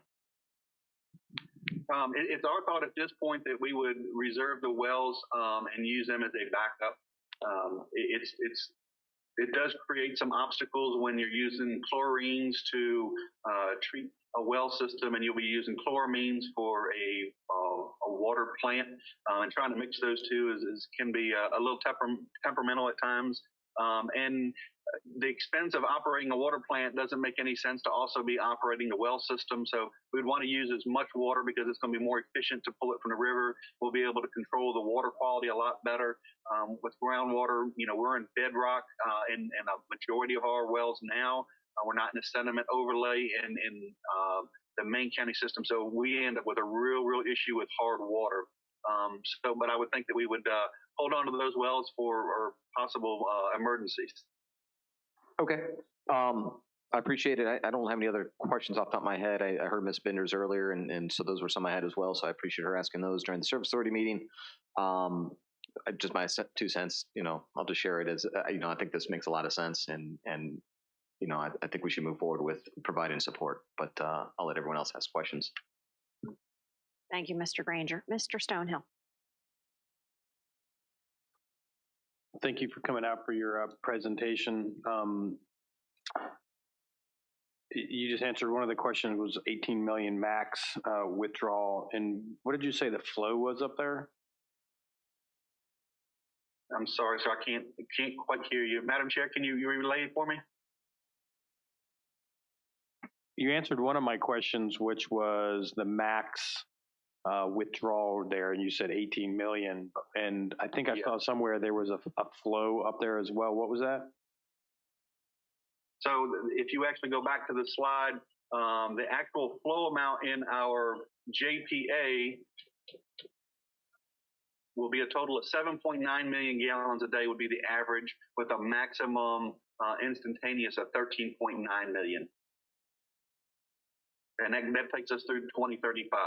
It's our thought at this point that we would reserve the wells and use them as a backup. It does create some obstacles when you're using chlorines to treat a well system, and you'll be using chloramines for a water plant, and trying to mix those two can be a little temperamental at times. And the expense of operating a water plant doesn't make any sense to also be operating the well system. So we'd want to use as much water because it's going to be more efficient to pull it from the river. We'll be able to control the water quality a lot better. With groundwater, we're in bedrock in a majority of our wells now. We're not in a sediment overlay in the main county system. So we end up with a real issue with hard water. But I would think that we would hold on to those wells for possible emergencies. Okay. I appreciate it. I don't have any other questions off the top of my head. I heard Ms. Benders earlier, and so those were some I had as well. So I appreciate her asking those during the Service Authority meeting. Just my 2 cents, I'll just share it as, I think this makes a lot of sense, and I think we should move forward with providing support, but I'll let everyone else ask questions. Thank you, Mr. Granger. Mr. Stonehill. Thank you for coming out for your presentation. You just answered one of the questions, was 18 million max withdrawal. And what did you say the flow was up there? I'm sorry, sir, I can't quite hear you. Madam Chair, can you relay it for me? You answered one of my questions, which was the max withdrawal there, and you said 18 million. And I think I saw somewhere there was a flow up there as well. What was that? So if you actually go back to the slide, the actual flow amount in our JPA will be a total of 7.9 million gallons a day would be the average, with a maximum instantaneous of 13.9 million. And that takes us through 2035.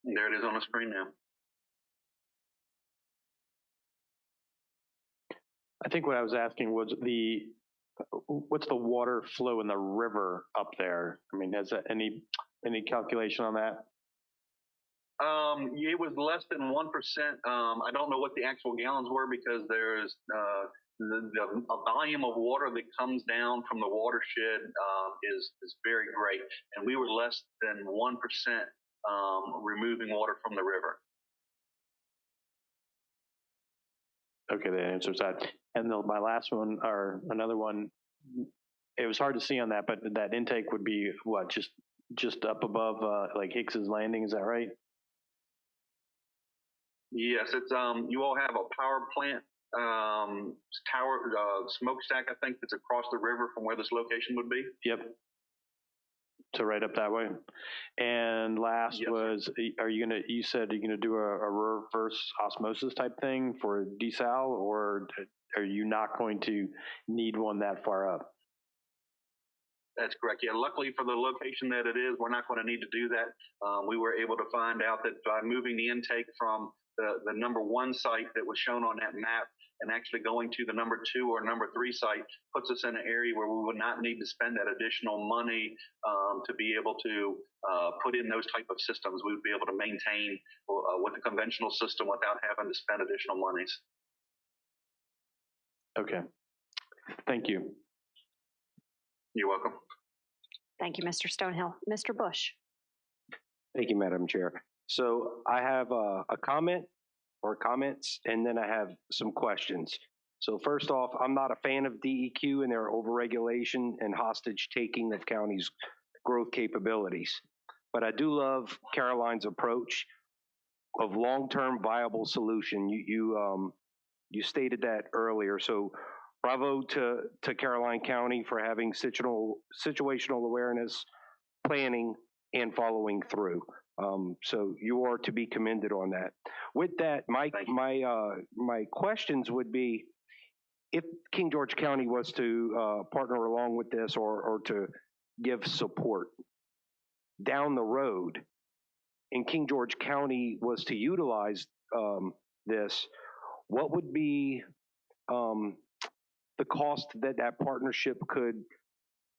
There it is on the screen now. I think what I was asking was what's the water flow in the river up there? I mean, has that any calculation on that? It was less than 1%. I don't know what the actual gallons were because there's the volume of water that comes down from the watershed is very great, and we were less than 1% removing water from the river. Okay, that answers that. And my last one, or another one, it was hard to see on that, but that intake would be what, just up above like Hicks's Landing, is that right? Yes, it's you all have a power plant tower smokestack, I think, that's across the river from where this location would be. Yep. So right up that way. And last was, you said you're gonna do a reverse osmosis type thing for desal, or are you not going to need one that far up? That's correct. Yeah, luckily for the location that it is, we're not going to need to do that. We were able to find out that by moving the intake from the number 1 site that was shown on that map and actually going to the number 2 or number 3 site puts us in an area where we would not need to spend that additional money to be able to put in those type of systems. We would be able to maintain with a conventional system without having to spend additional monies. Okay. Thank you. You're welcome. Thank you, Mr. Stonehill. Mr. Bush. Thank you, Madam Chair. So I have a comment or comments, and then I have some questions. So first off, I'm not a fan of DEQ and their overregulation and hostage taking of counties' growth capabilities. But I do love Caroline's approach of long-term viable solution. You stated that earlier. So bravo to Caroline County for having situational awareness, planning, and following through. So you are to be commended on that. With that, my questions would be, if King George County was to partner along with this or to give support down the road, and King George County was to utilize this, what would be the cost that partnership could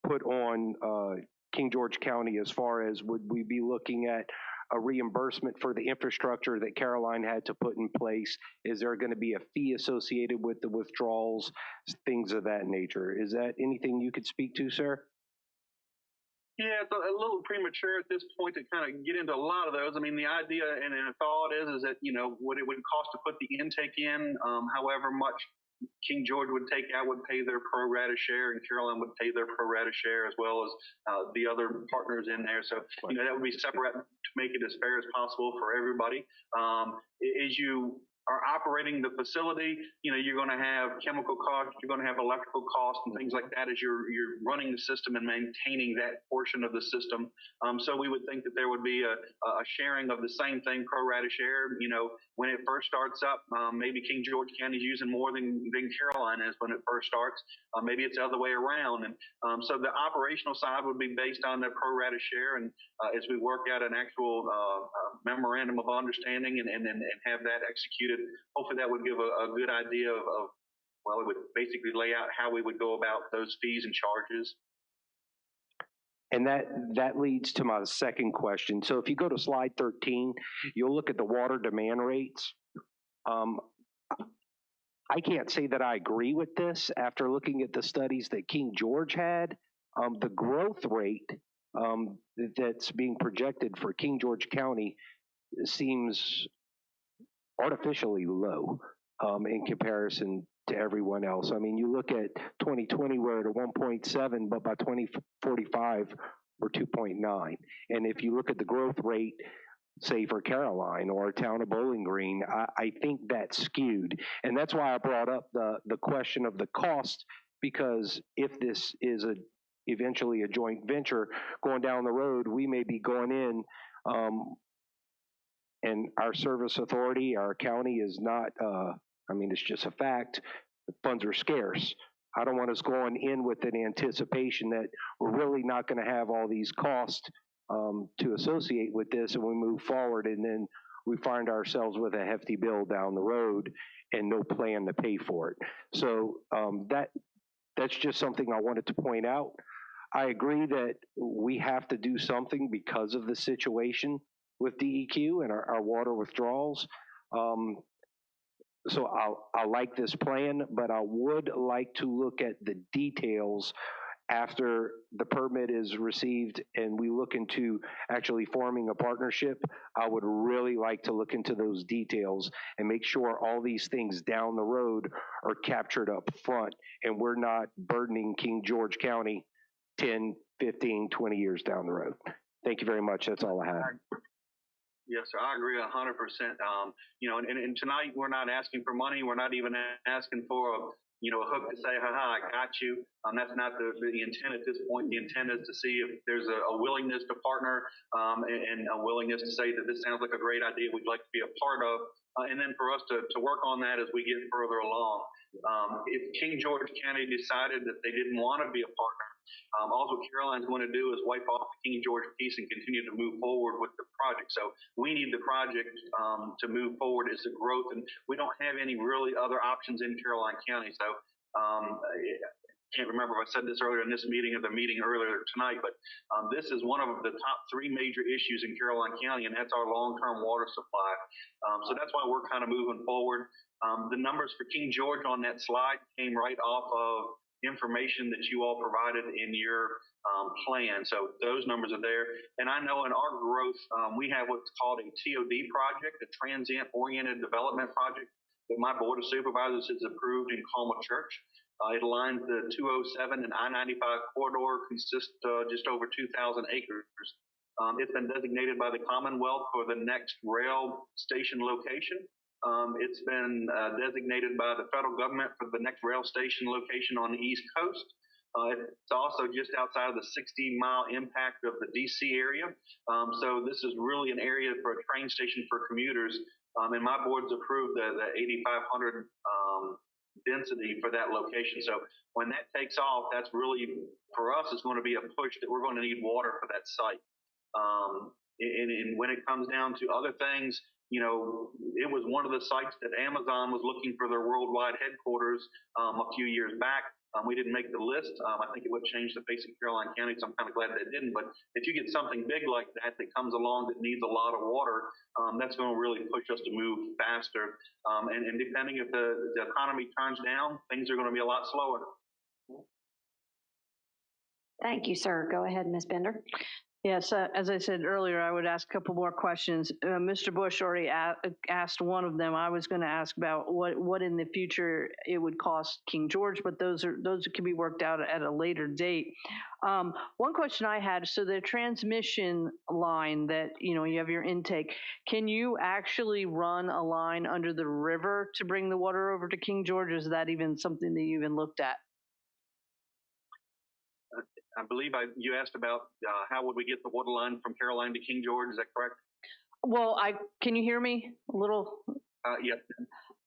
put on King George County, as far as would we be looking at a reimbursement for the infrastructure that Caroline had to put in place? Is there going to be a fee associated with the withdrawals, things of that nature? Is that anything you could speak to, sir? Yeah, it's a little premature at this point to kind of get into a lot of those. I mean, the idea and the thought is that, what it would cost to put the intake in, however much King George would take out would pay their pro rata share, and Caroline would pay their pro rata share, as well as the other partners in there. So, that would be separate to make it as fair as possible for everybody. As you are operating the facility, you're going to have chemical costs, you're going to have electrical costs and things like that as you're running the system and maintaining that portion of the system. So we would think that there would be a sharing of the same thing, pro rata share. When it first starts up, maybe King George County is using more than Caroline is when it first starts. Maybe it's the other way around. And so the operational side would be based on the pro rata share. And as we work out an actual memorandum of understanding and have that executed, hopefully that would give a good idea of, well, it would basically lay out how we would go about those fees and charges. And that leads to my second question. So if you go to slide 13, you'll look at the water demand rates. I can't say that I agree with this after looking at the studies that King George had. The growth rate that's being projected for King George County seems artificially low in comparison to everyone else. I mean, you look at 2020, we're at a 1.7, but by 2045, we're 2.9. And if you look at the growth rate, say for Caroline or a town of Bowling Green, I think that's skewed. And that's why I brought up the question of the cost, because if this is eventually a joint venture going down the road, we may be going in, and our service authority, our county is not, I mean, it's just a fact, the funds are scarce. I don't want us going in with an anticipation that we're really not going to have all these costs to associate with this, and we move forward and then we find ourselves with a hefty bill down the road and no plan to pay for it. So that's just something I wanted to point out. I agree that we have to do something because of the situation with DEQ and our water withdrawals. So I like this plan, but I would like to look at the details after the permit is received and we look into actually forming a partnership. I would really like to look into those details and make sure all these things down the road are captured up front and we're not burdening King George County 10, 15, 20 years down the road. Thank you very much. That's all I have. Yes, sir. I agree 100%. You know, and tonight we're not asking for money. We're not even asking for a hook to say, haha, I got you. That's not the intent at this point. The intent is to see if there's a willingness to partner and a willingness to say that this sounds like a great idea we'd like to be a part of. And then for us to work on that as we get further along. If King George County decided that they didn't want to be a partner, all what Caroline's going to do is wipe off the King George piece and continue to move forward with the project. So we need the project to move forward as a growth, and we don't have any really other options in Caroline County. So I can't remember if I said this earlier in this meeting or the meeting earlier tonight, but this is one of the top three major issues in Caroline County, and that's our long-term water supply. So that's why we're kind of moving forward. The numbers for King George on that slide came right off of information that you all provided in your plan. So those numbers are there. And I know in our growth, we have what's called a TOD project, a transient oriented development project that my board of supervisors has approved in Colma Church. It aligns the 207 and I-95 corridor, consists just over 2,000 acres. It's been designated by the Commonwealth for the next rail station location. It's been designated by the federal government for the next rail station location on the East Coast. It's also just outside of the 60-mile impact of the DC area. So this is really an area for a train station for commuters. And my board's approved the 8,500 density for that location. So when that takes off, that's really, for us, it's going to be a push that we're going to need water for that site. And when it comes down to other things, it was one of the sites that Amazon was looking for their worldwide headquarters a few years back. We didn't make the list. I think it would change the face of Caroline County, so I'm kind of glad that it didn't. But if you get something big like that comes along that needs a lot of water, that's going to really push us to move faster. And depending if the economy turns down, things are going to be a lot slower. Thank you, sir. Go ahead, Ms. Bender. Yes, as I said earlier, I would ask a couple more questions. Mr. Bush already asked one of them. I was going to ask about what in the future it would cost King George, but those can be worked out at a later date. One question I had, so the transmission line that, you have your intake, can you actually run a line under the river to bring the water over to King George? Is that even something that you even looked at? I believe you asked about how would we get the water line from Caroline to King George. Is that correct? Well, can you hear me a little? Yes.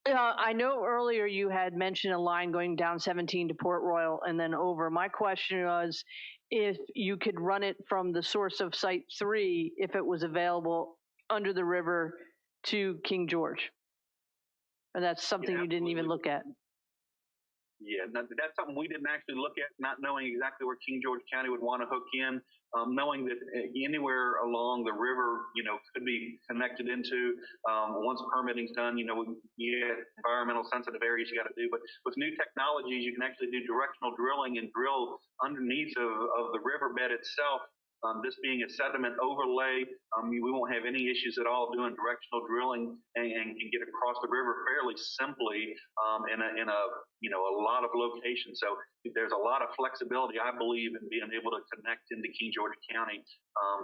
I know earlier you had mentioned a line going down 17 to Port Royal and then over. My question was if you could run it from the source of Site 3, if it was available under the river to King George. And that's something you didn't even look at. Yeah, that's something we didn't actually look at, not knowing exactly where King George County would want to hook in, knowing that anywhere along the river, could be connected into. Once permitting's done, environmental sensitive areas you got to do. But with new technologies, you can actually do directional drilling and drill underneath of the riverbed itself This being a sediment overlay, we won't have any issues at all doing directional drilling and can get across the river fairly simply in a lot of locations. So there's a lot of flexibility, I believe, in being able to connect into King George County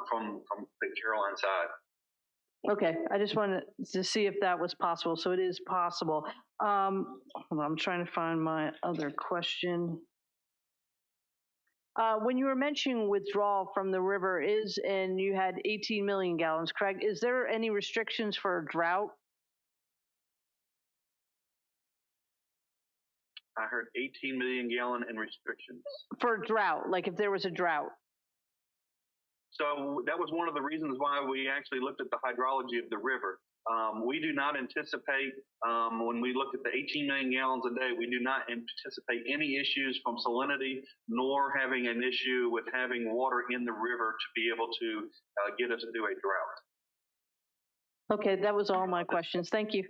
from the Caroline side. Okay, I just wanted to see if that was possible. So it is possible. Hold on, I'm trying to find my other question. When you were mentioning withdrawal from the river and you had 18 million gallons, correct? Is there any restrictions for drought? I heard 18 million gallon in restrictions. For drought, like if there was a drought? So that was one of the reasons why we actually looked at the hydrology of the river. We do not anticipate, when we look at the 18 million gallons a day, we do not anticipate any issues from salinity, nor having an issue with having water in the river to be able to get us through a drought. Okay, that was all my questions. Thank you.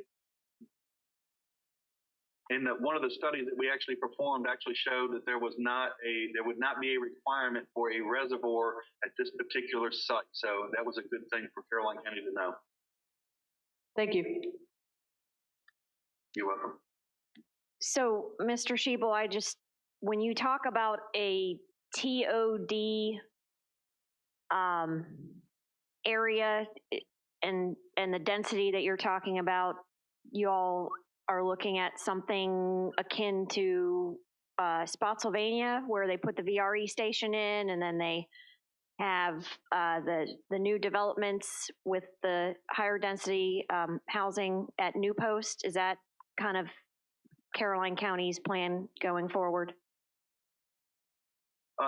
And one of the studies that we actually performed actually showed that there would not be a requirement for a reservoir at this particular site. So that was a good thing for Caroline County to know. Thank you. You're welcome. So, Mr. Schiebel, when you talk about a TOD area and the density that you're talking about, you all are looking at something akin to Spotsylvania, where they put the VRE station in, and then they have the new developments with the higher density housing at New Post. Is that kind of Caroline County's plan going forward?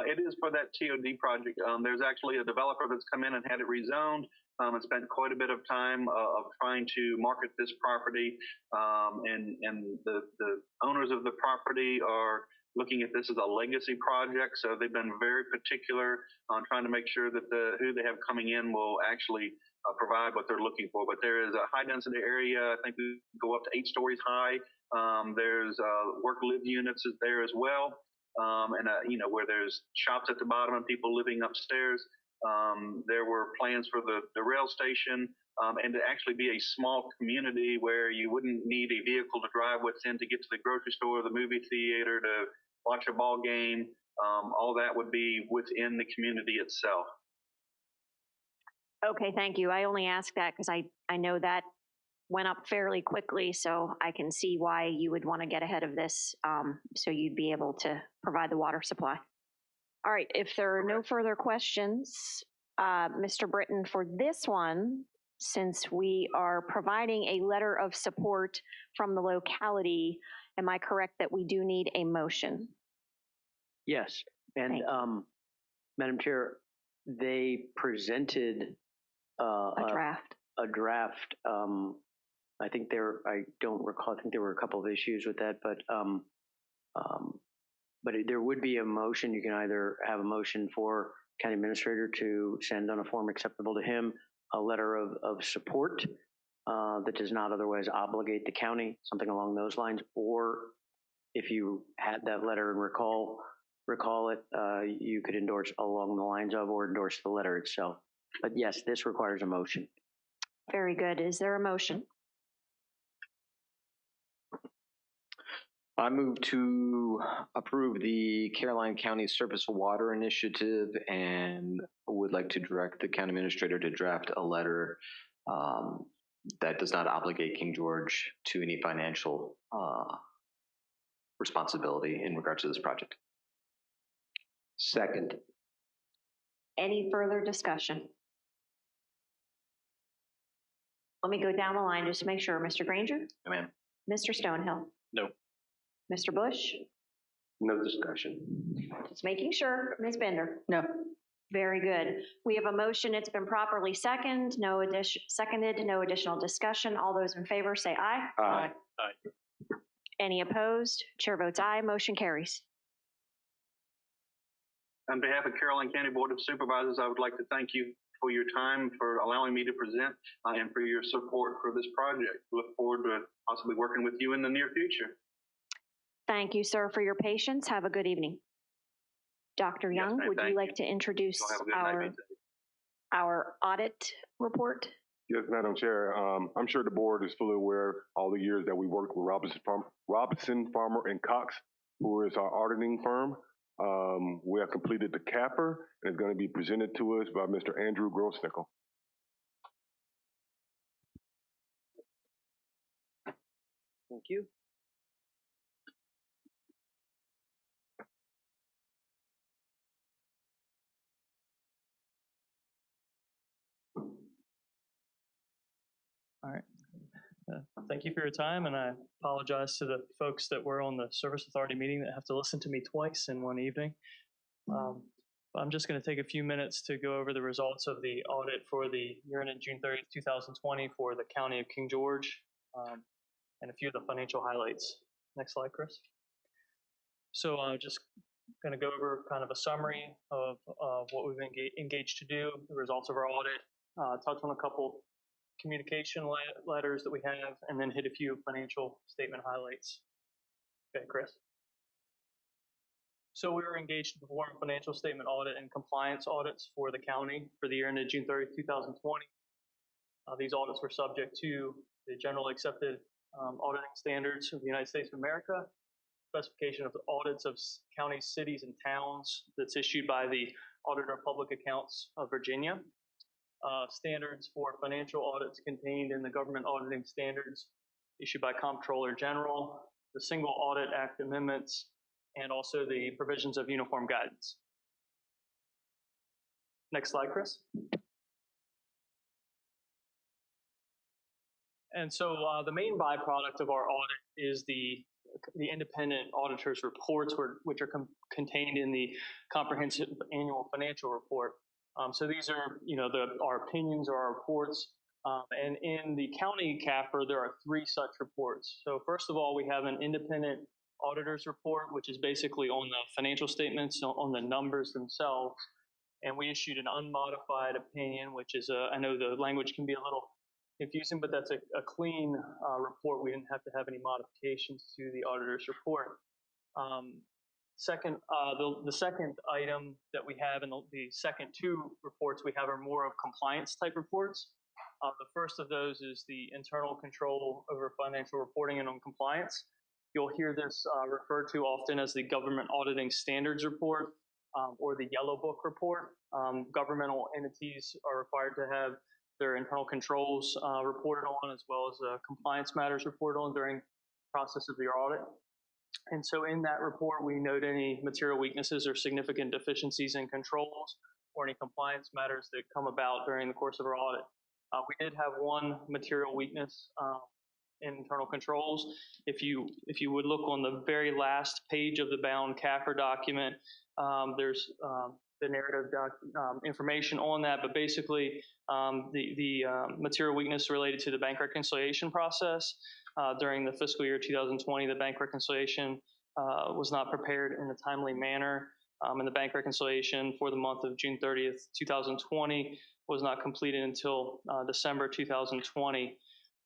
It is for that TOD project. There's actually a developer that's come in and had it rezoned and spent quite a bit of time of trying to market this property. And the owners of the property are looking at this as a legacy project. So they've been very particular on trying to make sure that who they have coming in will actually provide what they're looking for. But there is a high density area. I think we go up to 8 stories high. There's work live units there as well. Where there's shops at the bottom and people living upstairs. There were plans for the rail station and to actually be a small community where you wouldn't need a vehicle to drive within to get to the grocery store, the movie theater, to watch a ball game. All that would be within the community itself. Okay, thank you. I only ask that because I know that went up fairly quickly, so I can see why you would want to get ahead of this, so you'd be able to provide the water supply. All right, if there are no further questions, Mr. Britton, for this one, since we are providing a letter of support from the locality, am I correct that we do need a motion? Yes, and Madam Chair, they presented a draft. A draft. I think I don't recall. I think there were a couple of issues with that, but there would be a motion. You can either have a motion for county administrator to send on a form acceptable to him a letter of support that does not otherwise obligate the county, something along those lines, or if you had that letter and recall it, you could endorse along the lines of or endorse the letter itself. But yes, this requires a motion. Very good. Is there a motion? I move to approve the Caroline County Surface Water Initiative and would like to direct the county administrator to draft a letter that does not obligate King George to any financial responsibility in regards to this project. Second. Any further discussion? Let me go down the line just to make sure. Mr. Granger? No, ma'am. Mr. Stonehill? No. Mr. Bush? No discussion. Just making sure. Ms. Bender? No. Very good. We have a motion. It's been properly seconded. No additional discussion. All those in favor say aye. Aye. Aye. Any opposed? Chair votes aye. Motion carries. On behalf of Caroline County Board of Supervisors, I would like to thank you for your time, for allowing me to present, and for your support for this project. Look forward to possibly working with you in the near future. Thank you, sir, for your patience. Have a good evening. Dr. Young, Yes, would you like to introduce Have a good our night. our audit report. Yes, Madam Chair. I'm sure the board is fully aware all the years that we worked with Robinson, Farmer, and Cox, who is our auditing firm. We have completed the CAPR, and it's going to be presented to us by Mr. Andrew Grossnickel. Thank you. All right. Thank you for your time, and I apologize to the folks that were on the Service Authority meeting that have to listen to me twice in one evening. I'm just going to take a few minutes to go over the results of the audit for the year ended June 30th, 2020 for the County of King George, and a few of the financial highlights. Next slide, Chris. So just going to go over kind of a summary of what we've engaged to do, the results of our audit, touch on a couple communication letters that we have, and then hit a few financial statement highlights. Okay, Chris. So we were engaged to perform financial statement audit and compliance audits for the county for the year ended June 30th, 2020. These audits were subject to the generally accepted auditing standards of the United States of America, specification of the audits of counties, cities, and towns that's issued by the Auditor of Public Accounts of Virginia. Standards for financial audits contained in the Government Auditing Standards issued by Comptroller General, the Single Audit Act amendments, and also the provisions of uniform guidance. Next slide, Chris. And so the main byproduct of our audit is the independent auditor's reports, which are contained in the comprehensive annual financial report. So these are, our opinions or our reports. And in the county CAFR, there are 3 such reports. So first of all, we have an independent auditor's report, which is basically on the financial statements, on the numbers themselves. And we issued an unmodified opinion, which is, I know the language can be a little confusing, but that's a clean report. We didn't have to have any modifications to the auditor's report. Second, the second item that we have in the second 2 reports we have are more of compliance type reports. The first of those is the internal control over financial reporting and on compliance. You'll hear this referred to often as the Government Auditing Standards Report or the Yellow Book Report. Governmental entities are required to have their internal controls reported on, as well as compliance matters reported on during the process of your audit. And so in that report, we note any material weaknesses or significant deficiencies in controls or any compliance matters that come about during the course of our audit. We did have one material weakness in internal controls. If you would look on the very last page of the bound CAFR document, there's the narrative information on that, but basically the material weakness related to the bank reconciliation process. During the fiscal year 2020, the bank reconciliation was not prepared in a timely manner, and the bank reconciliation for the month of June 30th, 2020 was not completed until December 2020.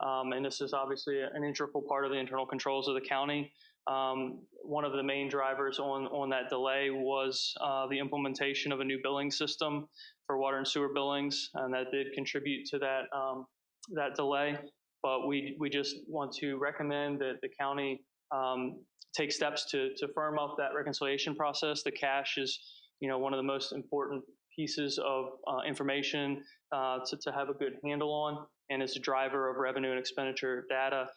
And this is obviously an integral part of the internal controls of the county. One of the main drivers on that delay was the implementation of a new billing system for water and sewer billings, and that did contribute to that delay. But we just want to recommend that the county take steps to firm up that reconciliation process. The cash is, one of the most important pieces of information to have a good handle on, and is a driver of revenue and expenditure data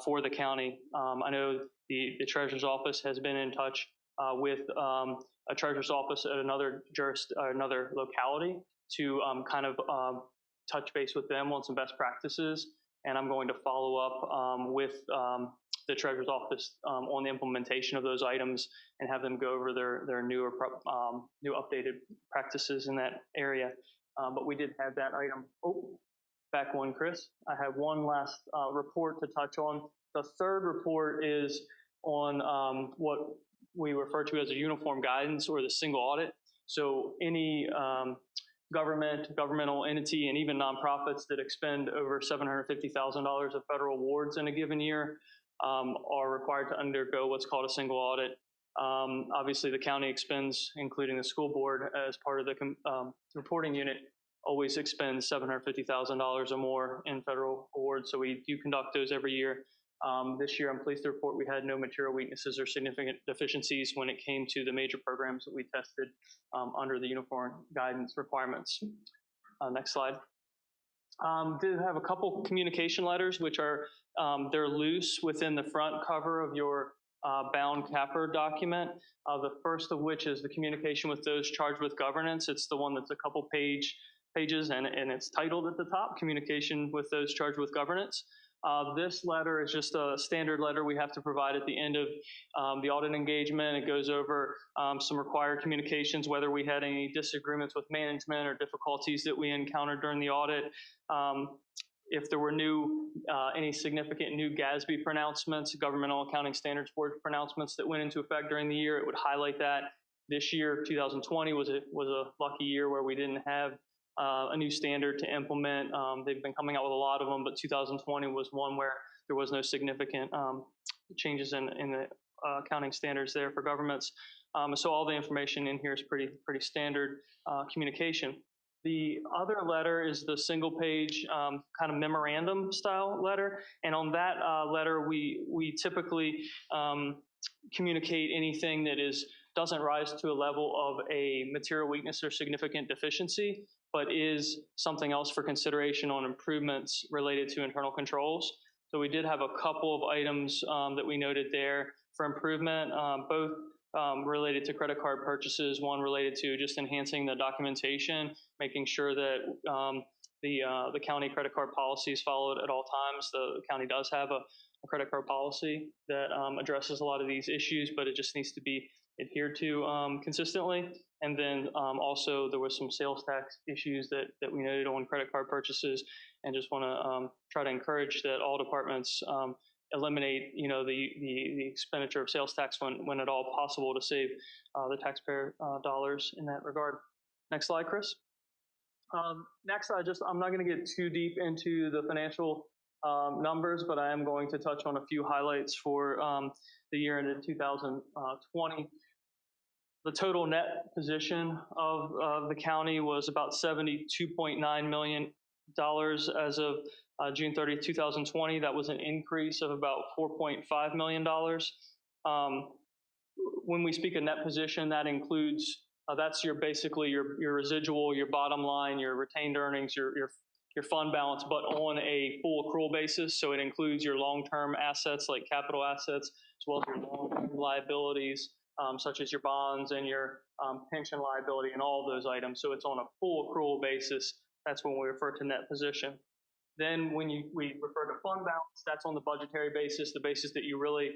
for the county. I know the Treasurer's Office has been in touch with a Treasurer's Office at another locality to kind of touch base with them on some best practices. And I'm going to follow up with the Treasurer's Office on the implementation of those items and have them go over their new updated practices in that area. But we did have that item. Oh, back one, Chris. I have one last report to touch on. The third report is on what we refer to as a uniform guidance or the single audit. So any governmental entity, and even nonprofits that expend over $750,000 of federal awards in a given year are required to undergo what's called a single audit. Obviously, the county expends, including the school board, as part of the reporting unit, always expend $750,000 or more in federal awards. So we do conduct those every year. This year, I'm pleased to report we had no material weaknesses or significant deficiencies when it came to the major programs that we tested under the uniform guidance requirements. Next slide. Did have a couple communication letters, which are, they're loose within the front cover of your bound capper document. The first of which is the communication with those charged with governance. It's the one that's a couple pages and it's titled at the top, Communication with Those Charged with Governance. This letter is just a standard letter we have to provide at the end of the audit engagement. It goes over some required communications, whether we had any disagreements with management or difficulties that we encountered during the audit. If there were any significant new GASB pronouncements, Governmental Accounting Standards Board pronouncements that went into effect during the year, it would highlight that. This year, 2020, was a lucky year where we didn't have a new standard to implement. They've been coming out with a lot of them, but 2020 was one where there was no significant changes in the accounting standards there for governments. So all the information in here is pretty standard communication. The other letter is the single page kind of memorandum style letter. And on that letter, we typically communicate anything that doesn't rise to a level of a material weakness or significant deficiency, but is something else for consideration on improvements related to internal controls. So we did have a couple of items that we noted there for improvement, both related to credit card purchases, one related to just enhancing the documentation, making sure that the county credit card policy is followed at all times. The county does have a credit card policy that addresses a lot of these issues, but it just needs to be adhered to consistently. And then also there was some sales tax issues that we noted on credit card purchases, and just want to try to encourage that all departments eliminate, the expenditure of sales tax when at all possible to save the taxpayer dollars in that regard. Next slide, Chris. Next, I'm not going to get too deep into the financial numbers, but I am going to touch on a few highlights for the year ended 2020. The total net position of the county was about $72.9 million as of June 30, 2020. That was an increase of about $4.5 million. When we speak of net position, that includes, that's basically your residual, your bottom line, your retained earnings, your fund balance, but on a full accrual basis. So it includes your long-term assets like capital assets, as well as your long-term liabilities, such as your bonds and your pension liability and all of those items. So it's on a full accrual basis. That's when we refer to net position. Then when we refer to fund balance, that's on the budgetary basis, the basis that you really,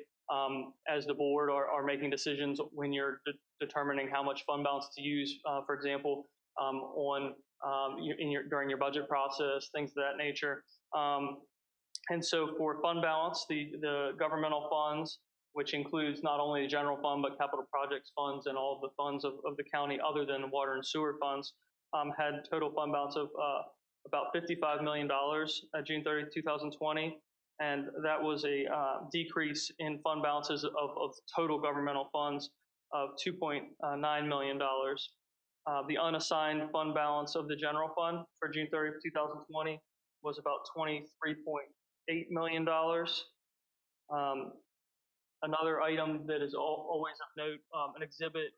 as the board, are making decisions when you're determining how much fund balance to use, for example, during your budget process, things of that nature. And so for fund balance, the governmental funds, which includes not only the general fund, but capital projects funds and all of the funds of the county other than the water and sewer funds, had total fund balance of about $55 million at June 30, 2020. And that was a decrease in fund balances of total governmental funds of $2.9 million. The unassigned fund balance of the general fund for June 30, 2020 was about $23.8 million. Another item that is always of note, an exhibit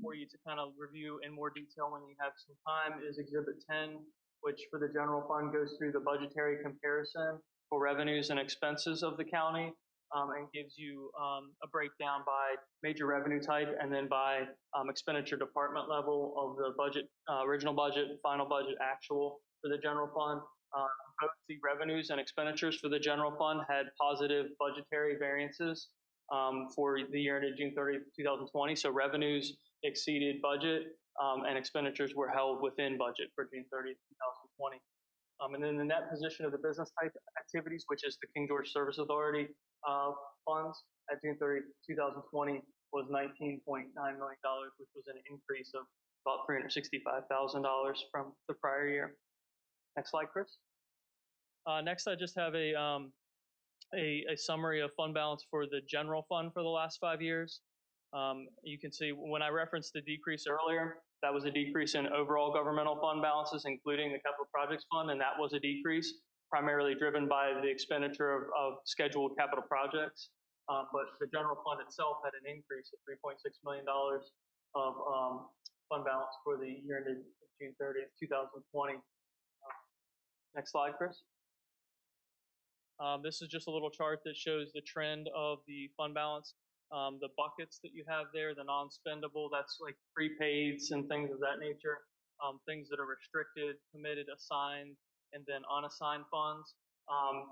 for you to kind of review in more detail when you have some time, is Exhibit 10, which for the general fund goes through the budgetary comparison for revenues and expenses of the county, and gives you a breakdown by major revenue type and then by expenditure department level of the budget, original budget, final budget, actual for the general fund. Both the revenues and expenditures for the general fund had positive budgetary variances for the year ended June 30, 2020. So revenues exceeded budget and expenditures were held within budget for June 30, 2020. And then the net position of the business type activities, which is the King George Service Authority funds at June 30, 2020 was $19.9 million, which was an increase of about $365,000 from the prior year. Next slide, Chris. Next, I just have a summary of fund balance for the general fund for the last 5 years. You can see when I referenced the decrease earlier, that was a decrease in overall governmental fund balances, including the capital projects fund, and that was a decrease primarily driven by the expenditure of scheduled capital projects. But the general fund itself had an increase of $3.6 million of fund balance for the year ended June 30th, 2020. Next slide, Chris. This is just a little chart that shows the trend of the fund balance. The buckets that you have there, the non-spendable, that's like prepaids and things of that nature. Things that are restricted, committed, assigned, and then unassigned funds.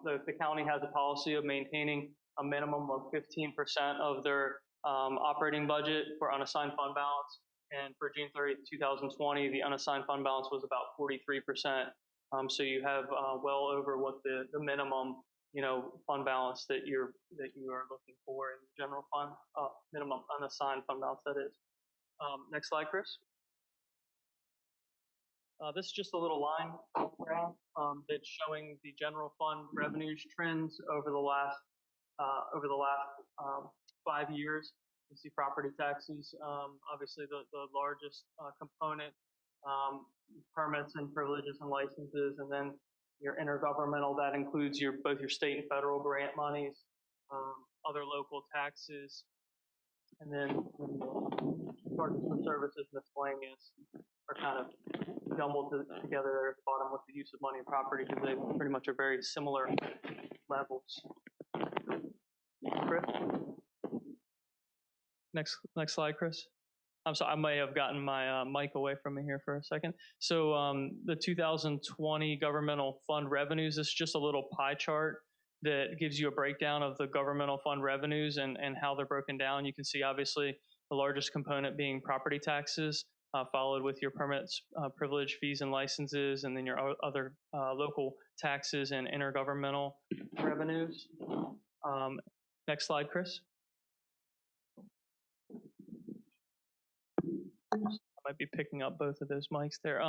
The county has a policy of maintaining a minimum of 15% of their operating budget for unassigned fund balance. And for June 30th, 2020, the unassigned fund balance was about 43%. So you have well over what the minimum, fund balance that you are looking for in the general fund, minimum unassigned fund balance, that is. Next slide, Chris. This is just a little line graph that's showing the general fund revenues trends over the last 5 years. You see property taxes, obviously the largest component, permits and privileges and licenses, and then your intergovernmental, that includes both your state and federal grant monies, other local taxes, and then charges for services miscellaneous are kind of jumbled together there at the bottom with the use of money and property because they pretty much are very similar levels. Chris? Next slide, Chris. I'm sorry, I may have gotten my mic away from me here for a second. So the 2020 governmental fund revenues, this is just a little pie chart that gives you a breakdown of the governmental fund revenues and how they're broken down. You can see obviously the largest component being property taxes, followed with your permits, privilege fees and licenses, and then your other local taxes and intergovernmental revenues. Next slide, Chris. I might be picking up both of those mics there.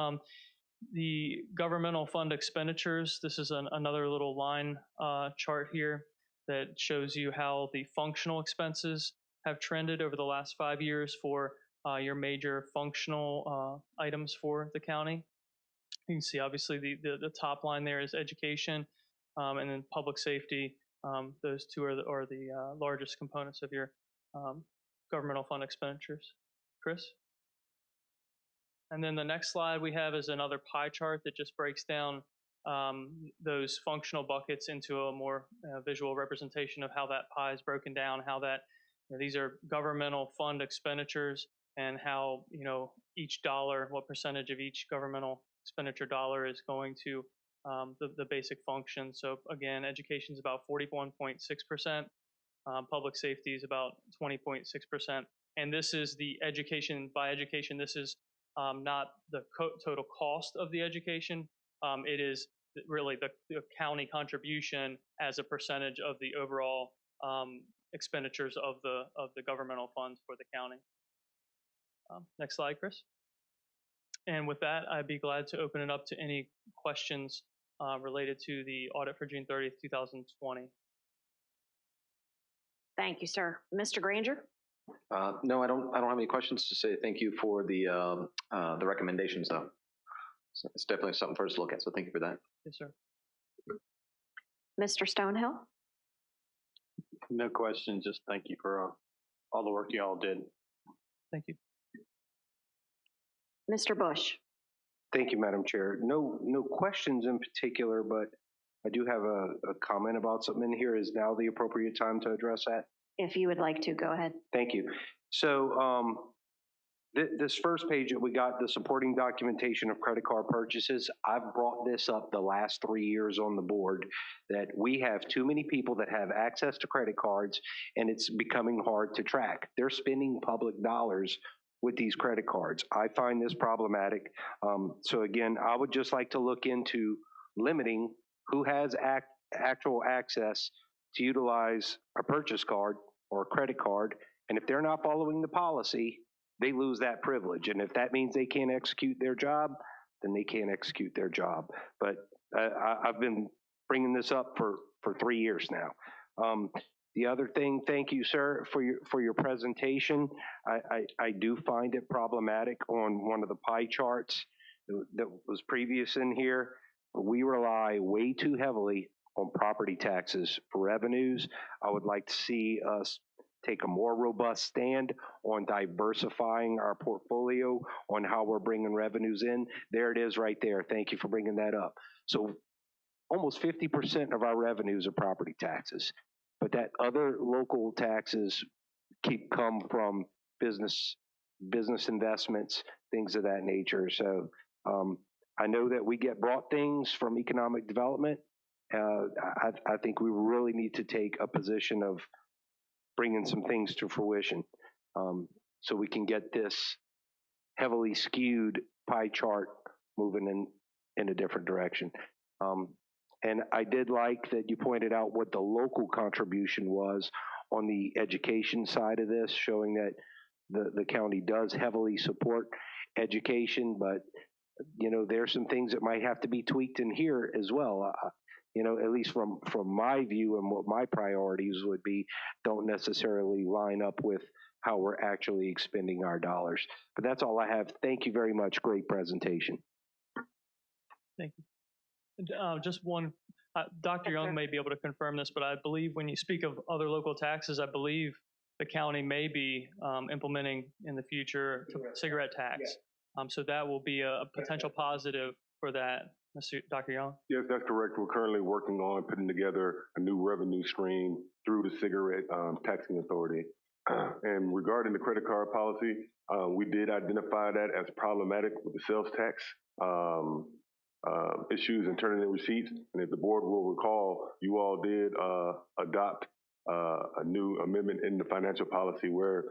The governmental fund expenditures, this is another little line chart here that shows you how the functional expenses have trended over the last 5 years for your major functional items for the county. You can see obviously the top line there is education and then public safety. Those two are the largest components of your governmental fund expenditures. Chris? And then the next slide we have is another pie chart that just breaks down those functional buckets into a more visual representation of how that pie is broken down, how that these are governmental fund expenditures and how each dollar, what percentage of each governmental expenditure dollar is going to the basic function. So again, education is about 41.6%, public safety is about 20.6%, and this is the education. By education, this is not the total cost of the education. It is really the county contribution as a percentage of the overall expenditures of the governmental funds for the county. Next slide, Chris. And with that, I'd be glad to open it up to any questions related to the audit for June 30th, 2020. Thank you, sir. Mr. Granger? No, I don't have any questions to say. Thank you for the recommendations, though. So it's definitely something for us to look at. So thank you for that. Yes, sir. Mr. Stonehill? No questions. Just thank you for all the work you all did. Thank you. Mr. Bush? Thank you, Madam Chair. No questions in particular, but I do have a comment about something in here. Is now the appropriate time to address that? If you would like to, go ahead. Thank you. So this first page that we got, the supporting documentation of credit card purchases, I've brought this up the last 3 years on the board, that we have too many people that have access to credit cards and it's becoming hard to track. They're spending public dollars with these credit cards. I find this problematic. So again, I would just like to look into limiting who has actual access to utilize a purchase card or a credit card. And if they're not following the policy, they lose that privilege. And if that means they can't execute their job, then they can't execute their job. But I've been bringing this up for 3 years now. The other thing, thank you, sir, for your presentation. I do find it problematic on one of the pie charts that was previous in here. We rely way too heavily on property taxes for revenues. I would like to see us take a more robust stand on diversifying our portfolio, on how we're bringing revenues in. There it is right there. Thank you for bringing that up. So almost 50% of our revenues are property taxes. But that other local taxes come from business investments, things of that nature. So I know that we get brought things from economic development. I think we really need to take a position of bringing some things to fruition so we can get this heavily skewed pie chart moving in a different direction. And I did like that you pointed out what the local contribution was on the education side of this, showing that the county does heavily support education, but there's some things that might have to be tweaked in here as well. At least from my view and what my priorities would be, don't necessarily line up with how we're actually expending our dollars. But that's all I have. Thank you very much. Great presentation. Thank you. Just one, Dr. Young may be able to confirm this, but I believe when you speak of other local taxes, I believe the county may be implementing in the future cigarette tax. So that will be a potential positive for that. Dr. Young? Yes, that's correct. We're currently working on putting together a new revenue stream through the cigarette taxing authority. And regarding the credit card policy, we did identify that as problematic with the sales tax issues and turning in receipts. And if the board will recall, you all did adopt a new amendment in the financial policy where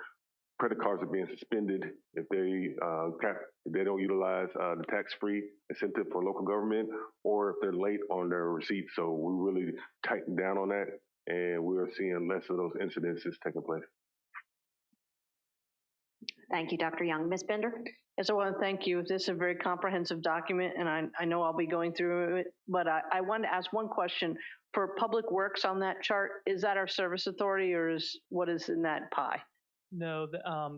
credit cards are being suspended if they don't utilize the tax-free incentive for local government, or if they're late on their receipts. So we really tightened down on that, and we are seeing less of those incidences taking place. Thank you, Dr. Young. Ms. Bender? Yes, I want to thank you. This is a very comprehensive document, and I know I'll be going through it, but I wanted to ask one question. For Public Works on that chart, is that our service authority, or what is in that pie? No,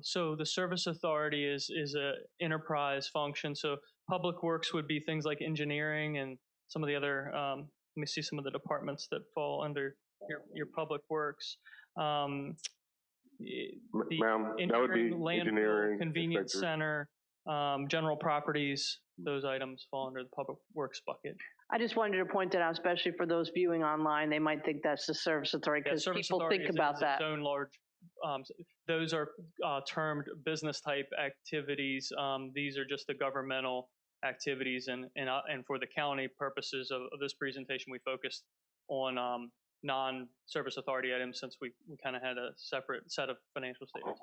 so the service authority is a enterprise function. So Public Works would be things like engineering and some of the other, let me see some of the departments that fall under your Public Works. Ma'am, that would be engineering, convenience center, general properties, those items fall under the Public Works bucket. I just wanted to point that out, especially for those viewing online. They might think that's the service authority because people think about that. Its own large. Those are termed business type activities. These are just the governmental activities, and for the county purposes of this presentation, we focused on non-service authority items since we kind of had a separate set of financial statements.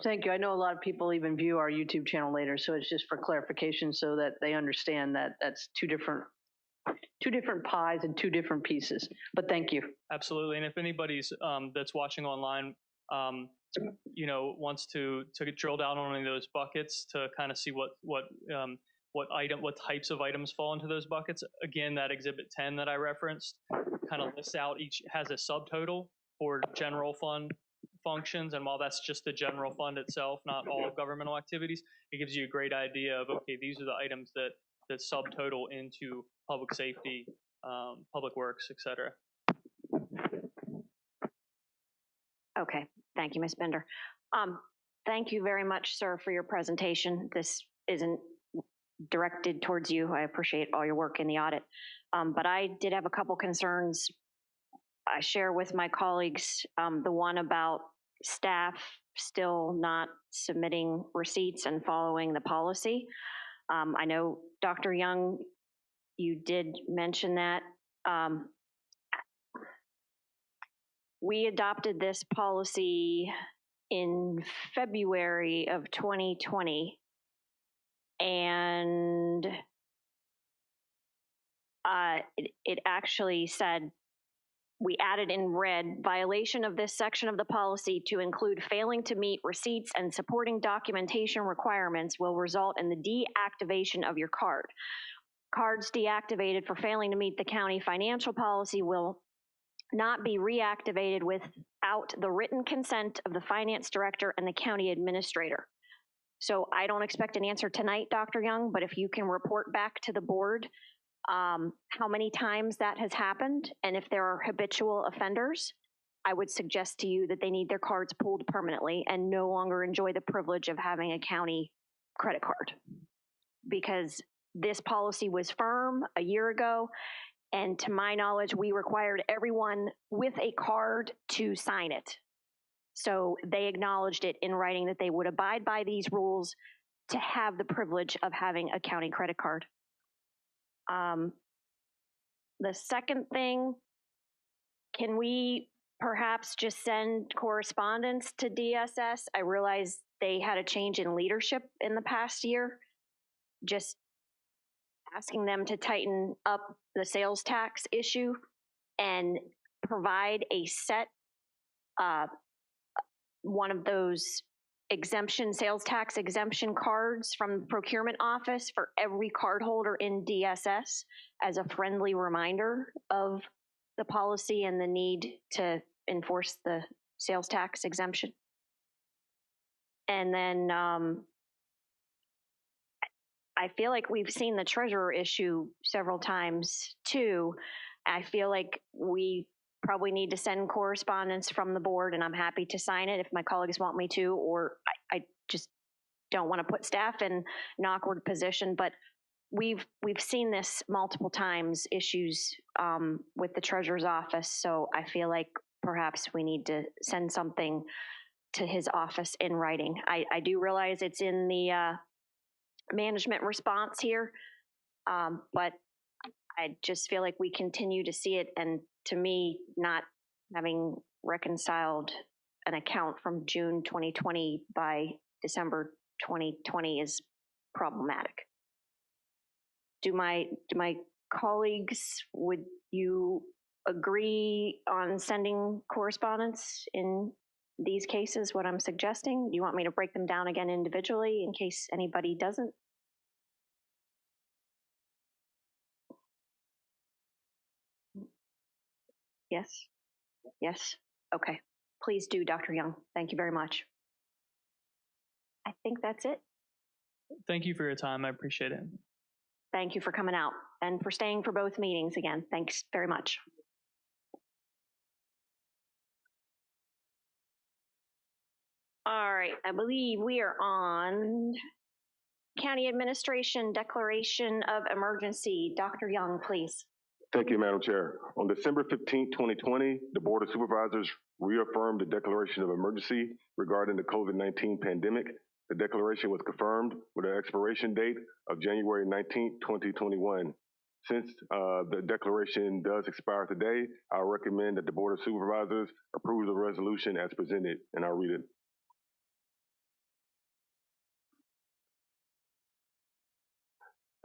Thank you. I know a lot of people even view our YouTube channel later, so it's just for clarification so that they understand that that's two different pies and two different pieces. But thank you. Absolutely. And if anybody's that's watching online, wants to drill down on any of those buckets to kind of see what types of items fall into those buckets. Again, that Exhibit 10 that I referenced kind of lists out, each has a subtotal for general fund functions. And while that's just the general fund itself, not all governmental activities, it gives you a great idea of, okay, these are the items that subtotal into public safety, Public Works, et cetera. Okay, thank you, Ms. Bender. Thank you very much, sir, for your presentation. This isn't directed towards you. I appreciate all your work in the audit. But I did have a couple concerns I share with my colleagues. The one about staff still not submitting receipts and following the policy. I know, Dr. Young, you did mention that. We adopted this policy in February of 2020, and it actually said, we added in red, violation of this section of the policy to include failing to meet receipts and supporting documentation requirements will result in the deactivation of your card. Cards deactivated for failing to meet the county financial policy will not be reactivated without the written consent of the finance director and the county administrator. So I don't expect an answer tonight, Dr. Young, but if you can report back to the board how many times that has happened, and if there are habitual offenders, I would suggest to you that they need their cards pulled permanently and no longer enjoy the privilege of having a county credit card. Because this policy was firm a year ago, and to my knowledge, we required everyone with a card to sign it. So they acknowledged it in writing that they would abide by these rules to have the privilege of having a county credit card. The second thing, can we perhaps just send correspondence to DSS? I realize they had a change in leadership in the past year. Just asking them to tighten up the sales tax issue and provide a set, one of those sales tax exemption cards from the procurement office for every cardholder in DSS as a friendly reminder of the policy and the need to enforce the sales tax exemption. And then I feel like we've seen the treasurer issue several times too. I feel like we probably need to send correspondence from the board, and I'm happy to sign it if my colleagues want me to, or I just don't want to put staff in an awkward position, but we've seen this multiple times, issues with the treasurer's office, so I feel like perhaps we need to send something to his office in writing. I do realize it's in the management response here, but I just feel like we continue to see it, and to me, not having reconciled an account from June 2020 by December 2020 is problematic. Do my colleagues, would you agree on sending correspondence in these cases, what I'm suggesting? Do you want me to break them down again individually in case anybody doesn't? Yes? Yes? Okay. Please do, Dr. Young. Thank you very much. I think that's it. Thank you for your time. I appreciate it. Thank you for coming out and for staying for both meetings again. Thanks very much. All right, I believe we are on County Administration Declaration of Emergency. Dr. Young, please. Thank you, Madam Chair. On December 15, 2020, the Board of Supervisors reaffirmed the declaration of emergency regarding the COVID-19 pandemic. The declaration was confirmed with an expiration date of January 19, 2021. Since the declaration does expire today, I recommend that the Board of Supervisors approve the resolution as presented, and I'll read it.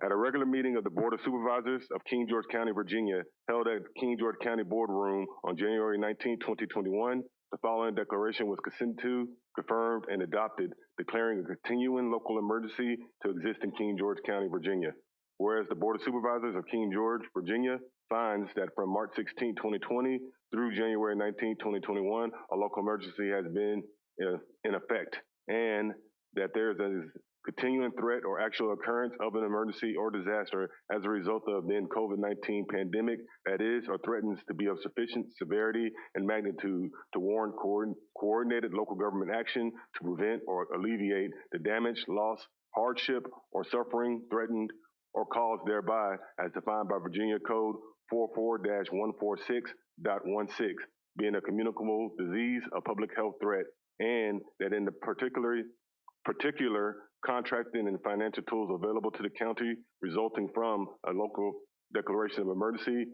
At a regular meeting of the Board of Supervisors of King George County, Virginia, held at King George County Boardroom on January 19, 2021, the following declaration was consented to, confirmed, and adopted, declaring a continuing local emergency to exist in King George County, Virginia. Whereas the Board of Supervisors of King George, Virginia, finds that from March 16, 2020 through January 19, 2021, a local emergency has been in effect, and that there is a continuing threat or actual occurrence of an emergency or disaster as a result of the COVID-19 pandemic that is or threatens to be of sufficient severity and magnitude to warrant coordinated local government action to prevent or alleviate the damage, loss, hardship, or suffering threatened or caused thereby as defined by Virginia Code 44-146.16, being a communicable disease, a public health threat, and that in the particular contracting and financial tools available to the county resulting from a local declaration of emergency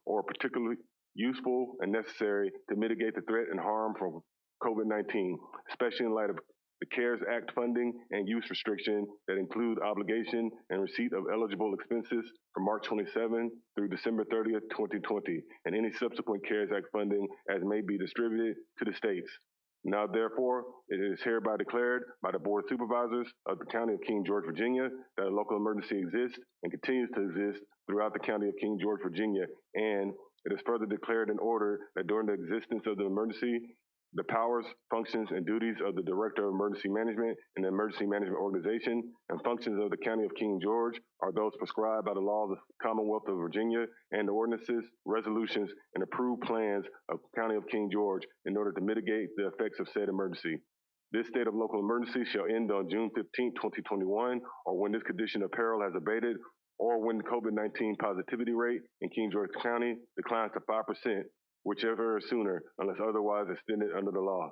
or particularly useful and necessary to mitigate the threat and harm from COVID-19, especially in light of the CARES Act funding and use restriction that include obligation and receipt of eligible expenses from March 27 through December 30th, 2020, and any subsequent CARES Act funding as may be distributed to the states. Now, therefore, it is hereby declared by the Board of Supervisors of the County of King George, Virginia, that a local emergency exists and continues to exist throughout the County of King George, Virginia, and it is further declared in order that during the existence of the emergency, the powers, functions, and duties of the Director of Emergency Management and the Emergency Management Organization and functions of the County of King George are those prescribed by the law of the Commonwealth of Virginia and the ordinances, resolutions, and approved plans of the County of King George in order to mitigate the effects of said emergency. This state of local emergency shall end on June 15, 2021, or when this condition of peril has abated, or when the COVID-19 positivity rate in King George County declines to 5%, whichever is sooner, unless otherwise extended under the law.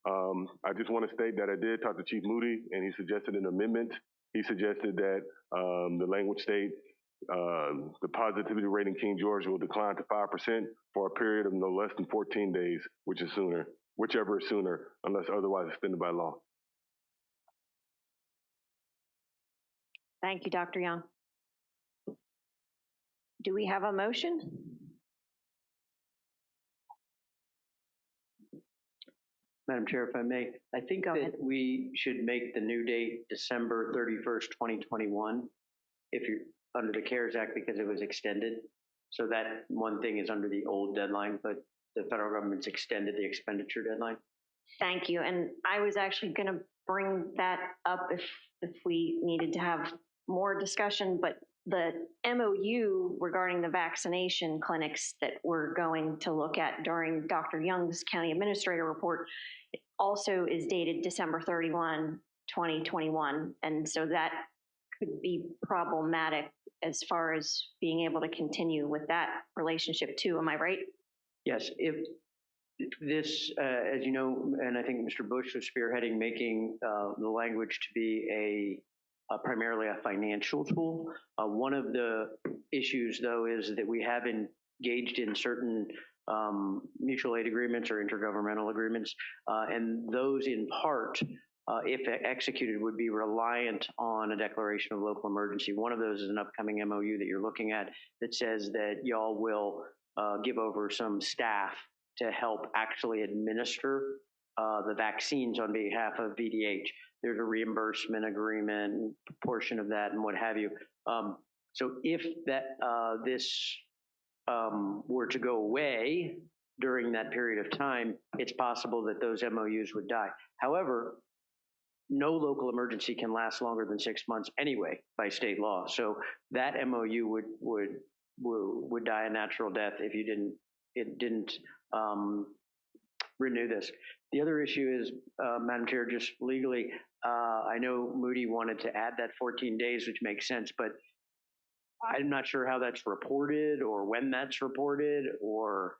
I just want to state that I did talk to Chief Moody, and he suggested an amendment. He suggested that the language state the positivity rate in King George will decline to 5% for a period of no less than 14 days, whichever is sooner, unless otherwise extended by law. Thank you, Dr. Young. Do we have a motion? Madam Chair, if I may, I think that we should make the new date December 31st, 2021, if you're under the CARES Act, because it was extended. So that one thing is under the old deadline, but the federal government's extended the expenditure deadline. Thank you. And I was actually going to bring that up if we needed to have more discussion, but the MOU regarding the vaccination clinics that we're going to look at during Dr. Young's county administrator report also is dated December 31, 2021. And so that could be problematic as far as being able to continue with that relationship too. Am I right? Yes. If this, as you know, and I think Mr. Bush was spearheading making the language to be primarily a financial tool. One of the issues, though, is that we have engaged in certain mutual aid agreements or intergovernmental agreements, and those in part, if executed, would be reliant on a declaration of local emergency. One of those is an upcoming MOU that you're looking at that says that y'all will give over some staff to help actually administer the vaccines on behalf of VDH. There's a reimbursement agreement, portion of that, and what have you. So if that this were to go away during that period of time, it's possible that those MOUs would die. However, no local emergency can last longer than 6 months anyway by state law. So that MOU would die a natural death if you didn't renew this. The other issue is, Madam Chair, just legally, I know Moody wanted to add that 14 days, which makes sense, but I'm not sure how that's reported or when that's reported, or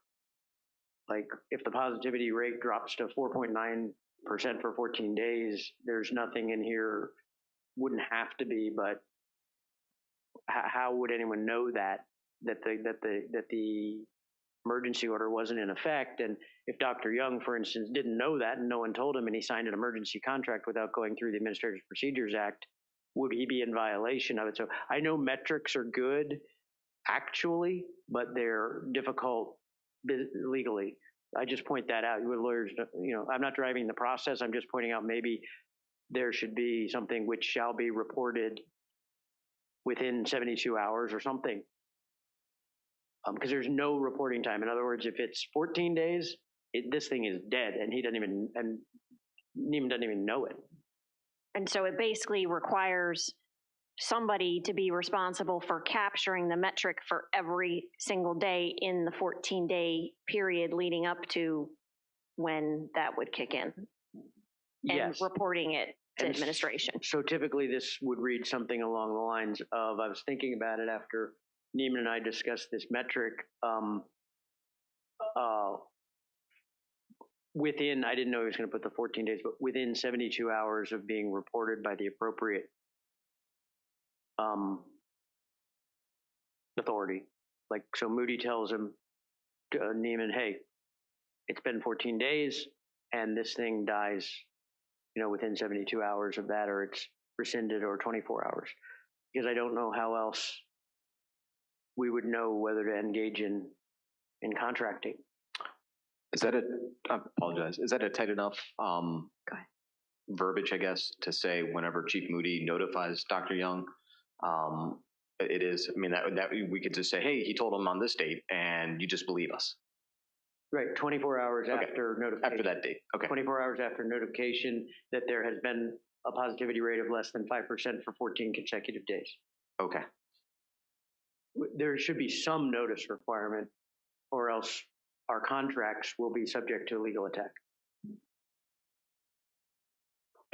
like if the positivity rate drops to 4.9% for 14 days, there's nothing in here, wouldn't have to be, but how would anyone know that the emergency order wasn't in effect? And if Dr. Young, for instance, didn't know that and no one told him and he signed an emergency contract without going through the Administrative Procedures Act, would he be in violation of it? So I know metrics are good actually, but they're difficult legally. I just point that out. You lawyers, I'm not driving the process. I'm just pointing out maybe there should be something which shall be reported within 72 hours or something. Because there's no reporting time. In other words, if it's 14 days, this thing is dead, and Neiman doesn't even know it. And so it basically requires somebody to be responsible for capturing the metric for every single day in the 14-day period leading up to when that would kick in. And yes, reporting it to administration. So typically this would read something along the lines of, I was thinking about it after Neiman and I discussed this metric, within, I didn't know he was going to put the 14 days, but within 72 hours of being reported by the appropriate authority. Like, so Moody tells him, Neiman, hey, it's been 14 days and this thing dies, within 72 hours of that, or it's rescinded, or 24 hours. Because I don't know how else we would know whether to engage in contracting. I apologize, is that a tight enough verbiage, I guess, to say whenever Chief Moody notifies Dr. Young, It is. I mean, that we could just say, hey, he told him on this date, and you just believe us. Right, 24 hours Okay. after notification. After that date. Okay. 24 hours after notification that there has been a positivity rate of less than 5% for 14 consecutive days. Okay. There should be some notice requirement, or else our contracts will be subject to legal attack.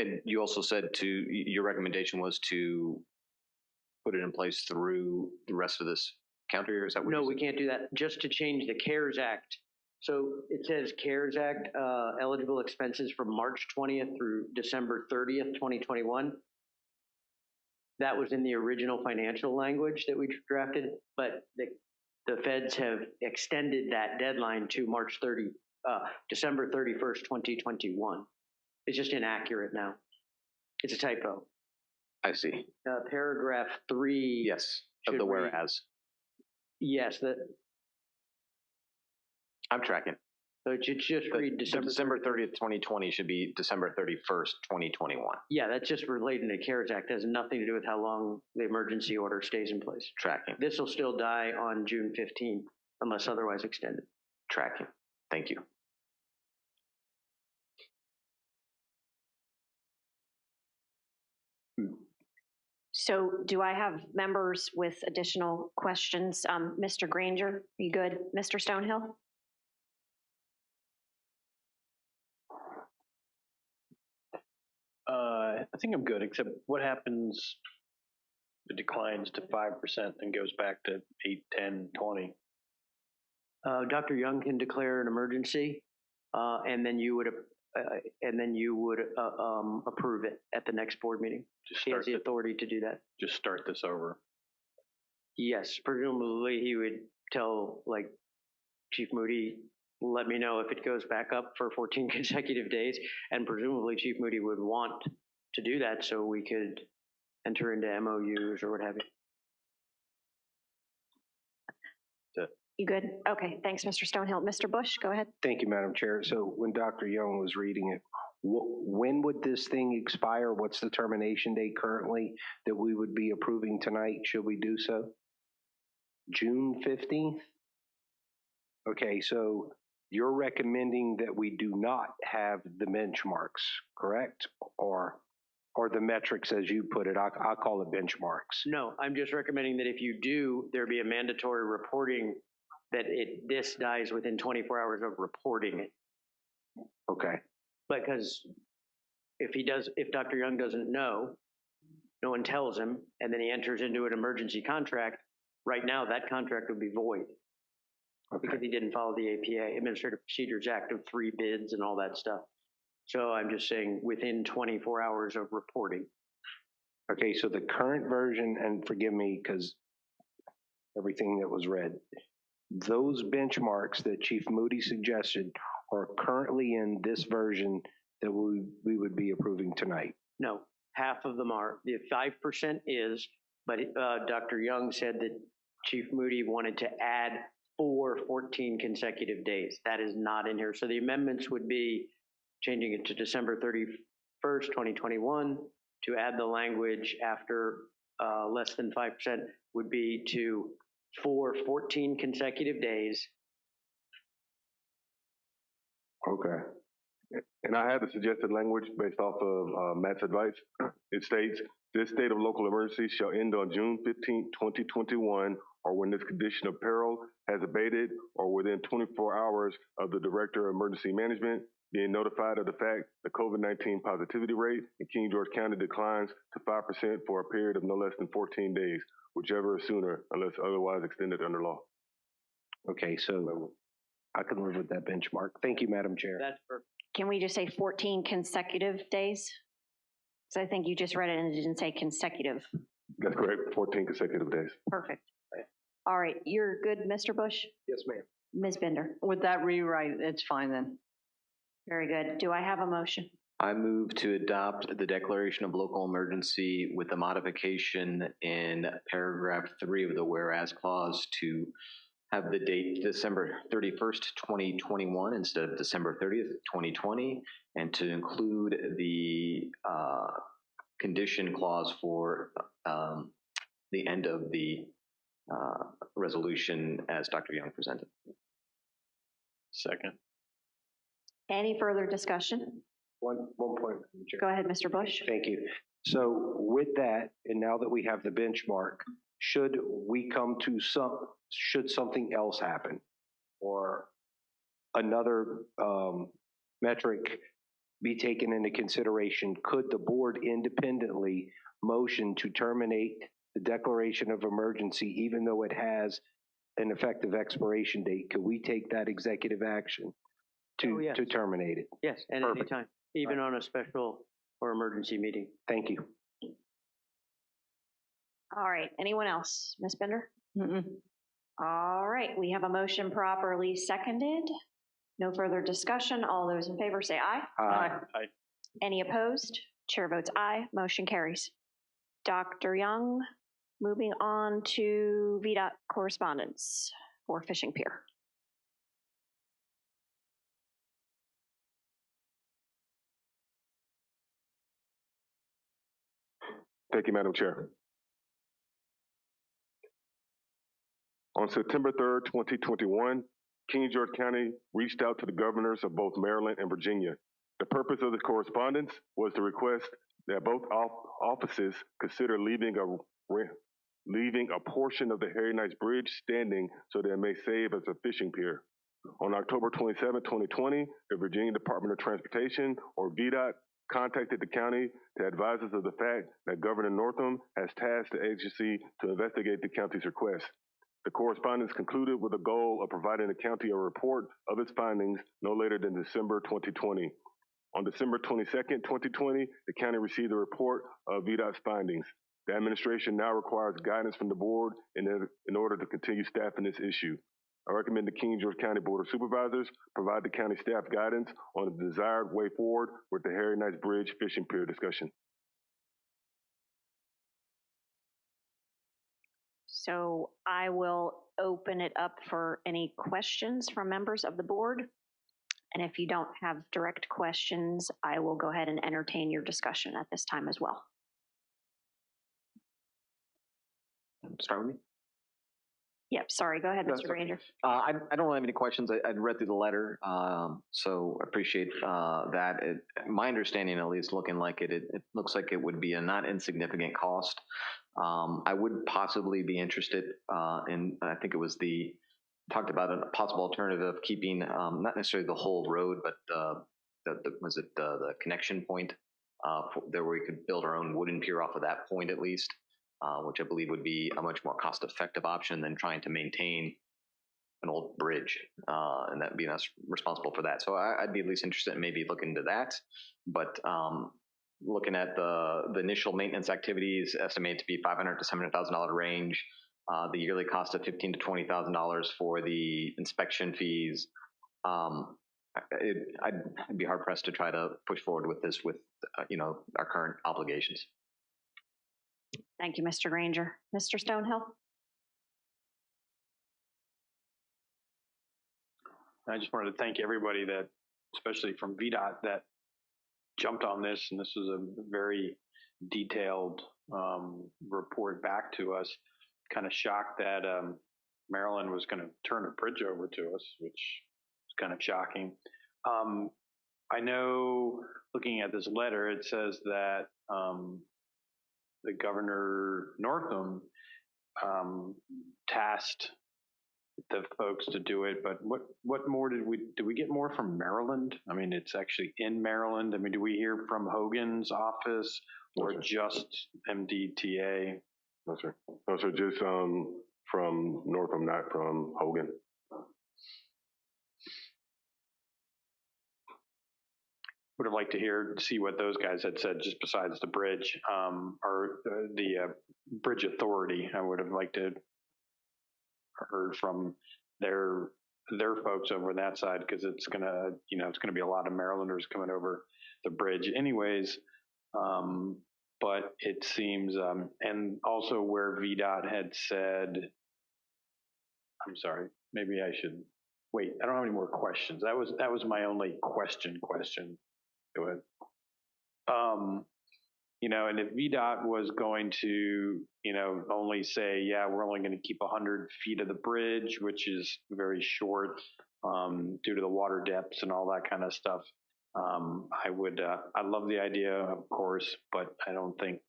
And you also said your recommendation was to put it in place through the rest of this calendar year. Is that what No, you we said? can't do that. Just to change the CARES Act. So it says CARES Act eligible expenses from March 20th through December 30th, 2021. That was in the original financial language that we drafted, but the feds have extended that deadline to December 31st, 2021. It's just inaccurate now. It's a typo. I see. Paragraph 3. Yes, of should the read- whereas. Yes, I'm tracking. so it should just read So December. December 30th, 2020 should be December 31st, 2021. Yeah, that's just relating to the CARES Act. It has nothing to do with how long the emergency order stays in place. Tracking. This will still die on June 15th unless otherwise extended. Tracking. Thank you. So do I have members with additional questions? Mr. Granger, you good? Mr. Stonehill? I think I'm good, except what happens if it declines to 5% and goes back to 8, 10, 20? Dr. Young can declare an emergency, and then you would approve it at the next board meeting. He has the authority to do that. Just start this over. Yes, presumably he would tell like Chief Moody, let me know if it goes back up for 14 consecutive days, and presumably Chief Moody would want to do that so we could enter into MOUs or what have you. You good? Okay, thanks, Mr. Stonehill. Mr. Bush, go ahead. Thank you, Madam Chair. So when Dr. Young was reading it, when would this thing expire? What's the termination date currently that we would be approving tonight? Should we do so? June 15th? Okay, so you're recommending that we do not have the benchmarks, correct? Or the metrics as you put it, I'll call it benchmarks. No, I'm just recommending that if you do, there be a mandatory reporting that this dies within 24 hours of reporting it. Okay. Because if Dr. Young doesn't know, no one tells him, and then he enters into an emergency contract, right now that contract would be void. Okay. Because he didn't follow the APA, Administrative Procedures Act of 3 bids and all that stuff. So I'm just saying within 24 hours of reporting. Okay, so the current version, and forgive me because everything that was read, those benchmarks that Chief Moody suggested are currently in this version that we would be approving tonight. No, half of them are. The 5% is, but Dr. Young said that Chief Moody wanted to add 14 consecutive days. That is not in here. So the amendments would be changing it to December 31st, 2021, to add the language after less than 5% would be to 14 consecutive days. Okay. And I have the suggested language based off of Matt's advice. It states, this state of local emergency shall end on June 15, 2021, or when this condition of peril has abated, or within 24 hours of the Director of Emergency Management being notified of the fact the COVID-19 positivity rate in King George County declines to 5% for a period of no less than 14 days, whichever is sooner, unless otherwise extended under law. Okay, so I can live with that benchmark. Thank you, Madam Chair. That's perfect. Can we just say 14 consecutive days? So I think you just read it and it didn't say consecutive. That's correct, 14 consecutive days. Perfect. All right, you're good, Mr. Bush? Yes, ma'am. Ms. Bender? With that rewrite, it's fine then. Very good. Do I have a motion? I move to adopt the declaration of local emergency with the modification in paragraph 3 of the whereas clause to have the date December 31st, 2021 instead of December 30th, 2020, and to include the condition clause for the end of the resolution as Dr. Young presented. Second. Any further discussion? One point. Chair. Go ahead, Mr. Bush. Thank you. So with that, and now that we have the benchmark, should something else happen or another metric be taken into consideration, could the board independently motion to terminate the declaration of emergency even though it has an effective expiration date? Could we take that executive action to terminate it? Yes, at any time, even on a special or emergency meeting. Thank you. All right, anyone else? Ms. Bender? Mm-mm. All right, we have a motion properly seconded. No further discussion. All those in favor say aye. Aye. Any opposed? Chair votes aye. Motion carries. Dr. Young, moving on to VDOT correspondence for Fishing Pier. Thank you, Madam Chair. On September 3rd, 2021, King George County reached out to the governors of both Maryland and Virginia. The purpose of the correspondence was to request that both offices consider leaving a portion of the Harry Nice Bridge standing so that it may save as a fishing pier. On October 27, 2020, the Virginia Department of Transportation, or VDOT, contacted the county to advise us of the fact that Governor Northam has tasked the agency to investigate the county's request. The correspondence concluded with a goal of providing the county a report of its findings no later than December 2020. On December 22nd, 2020, the county received a report of VDOT's findings. The administration now requires guidance from the board in order to continue staffing this issue. I recommend the King George County Board of Supervisors provide the county staff guidance on the desired way forward with the Harry Nice Bridge fishing pier discussion. So I will open it up for any questions from members of the board. And if you don't have direct questions, I will go ahead and entertain your discussion at this time as well. Start with me? Yep, sorry, go ahead, Mr. Granger. I don't have any questions. I'd read through the letter, so I appreciate that. My understanding, at least looking like it looks like it would be a not insignificant cost. I would possibly be interested in, I think it was talked about a possible alternative of keeping, not necessarily the whole road, but the connection point there where we could build our own wooden pier off of that point at least. Which I believe would be a much more cost-effective option than trying to maintain an old bridge and that being us responsible for that. So I'd be at least interested in maybe looking into that. But looking at the initial maintenance activities, estimated to be $500,000 to $700,000 range, the yearly cost of $15,000 to $20,000 for the inspection fees. I'd be hard pressed to try to push forward with this with our current obligations. Thank you, Mr. Granger. Mr. Stonehill? I just wanted to thank everybody that, especially from VDOT, that jumped on this, and this was a very detailed report back to us. Kind of shocked that Maryland was going to turn a bridge over to us, which is kind of shocking. I know, looking at this letter, it says that the Governor Northam tasked the folks to do it, but what more did we get more from Maryland? I mean, it's actually in Maryland. I mean, do we hear from Hogan's office or just MDTA? No, sir. No, sir, just from Northam, not from Hogan. Would have liked to see what those guys had said just besides the bridge, or the bridge authority. I would have liked to heard from their folks over that side, because it's gonna be a lot of Marylanders coming over the bridge anyways. But it seems, and also where VDOT had said, I'm sorry, maybe I should wait. I don't have any more questions. That was my only question. Go ahead. you know, and if VDOT was going to, you know, only say, yeah, we're only going to keep 100 feet of the bridge, which is very short due to the water depths and all that kind of stuff, I love the idea, of course, but I don't think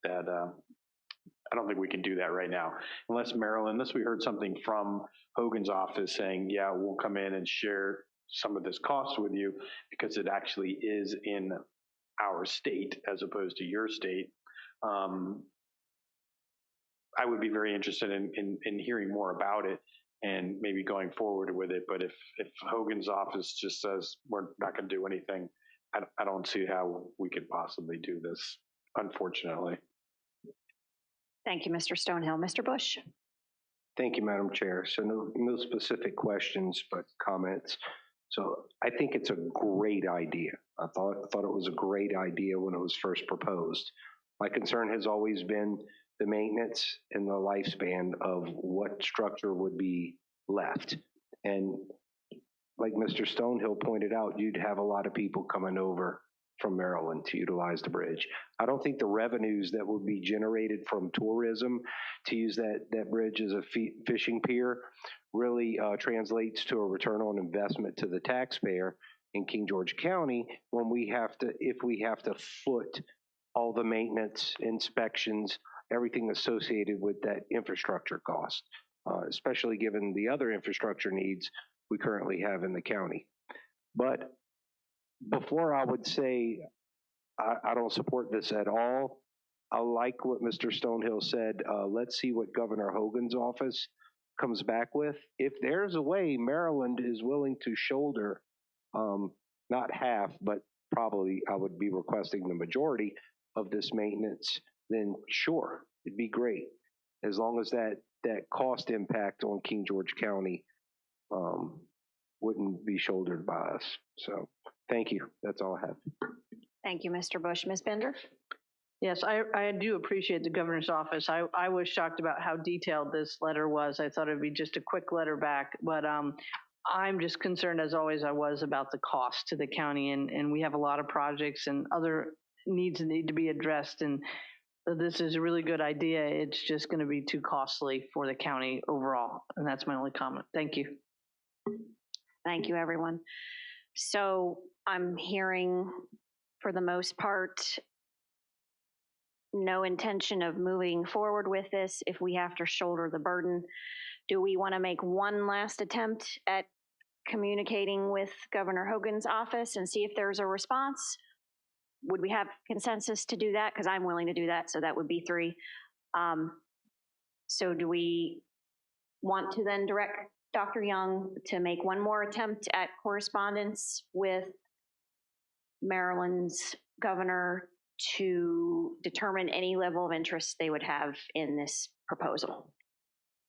we can do that right now. Unless we heard something from Hogan's office saying, yeah, we'll come in and share some of this cost with you because it actually is in our state as opposed to your state. I would be very interested in hearing more about it and maybe going forward with it. But if Hogan's office just says we're not going to do anything, I don't see how we could possibly do this, unfortunately. Thank you, Mr. Stonehill. Mr. Bush? Thank you, Madam Chair. So no specific questions, but comments. So I think it's a great idea. I thought it was a great idea when it was first proposed. My concern has always been the maintenance and the lifespan of what structure would be left. And like Mr. Stonehill pointed out, you'd have a lot of people coming over from Maryland to utilize the bridge. I don't think the revenues that would be generated from tourism to use that bridge as a fishing pier really translates to a return on investment to the taxpayer in King George County when if we have to foot all the maintenance, inspections, everything associated with that infrastructure cost, especially given the other infrastructure needs we currently have in the county. But before I would say I don't support this at all, I like what Mr. Stonehill said. Let's see what Governor Hogan's office comes back with. If there's a way Maryland is willing to shoulder, not half, but probably I would be requesting the majority of this maintenance, then sure, it'd be great. As long as that cost impact on King George County wouldn't be shouldered by us. So thank you. That's all I have. Thank you, Mr. Bush. Ms. Bender? Yes, I do appreciate the governor's office. I was shocked about how detailed this letter was. I thought it'd be just a quick letter back, but I'm just concerned, as always I was, about the cost to the county, and we have a lot of projects and other needs that need to be addressed, and this is a really good idea. It's just going to be too costly for the county overall, and that's my only comment. Thank you. Thank you, everyone. So I'm hearing, for the most part, no intention of moving forward with this if we have to shoulder the burden. Do we want to make one last attempt at communicating with Governor Hogan's office and see if there's a response? Would we have consensus to do that? Because I'm willing to do that, so that would be 3. So do we want to then direct Dr. Young to make one more attempt at correspondence with Maryland's governor to determine any level of interest they would have in this proposal?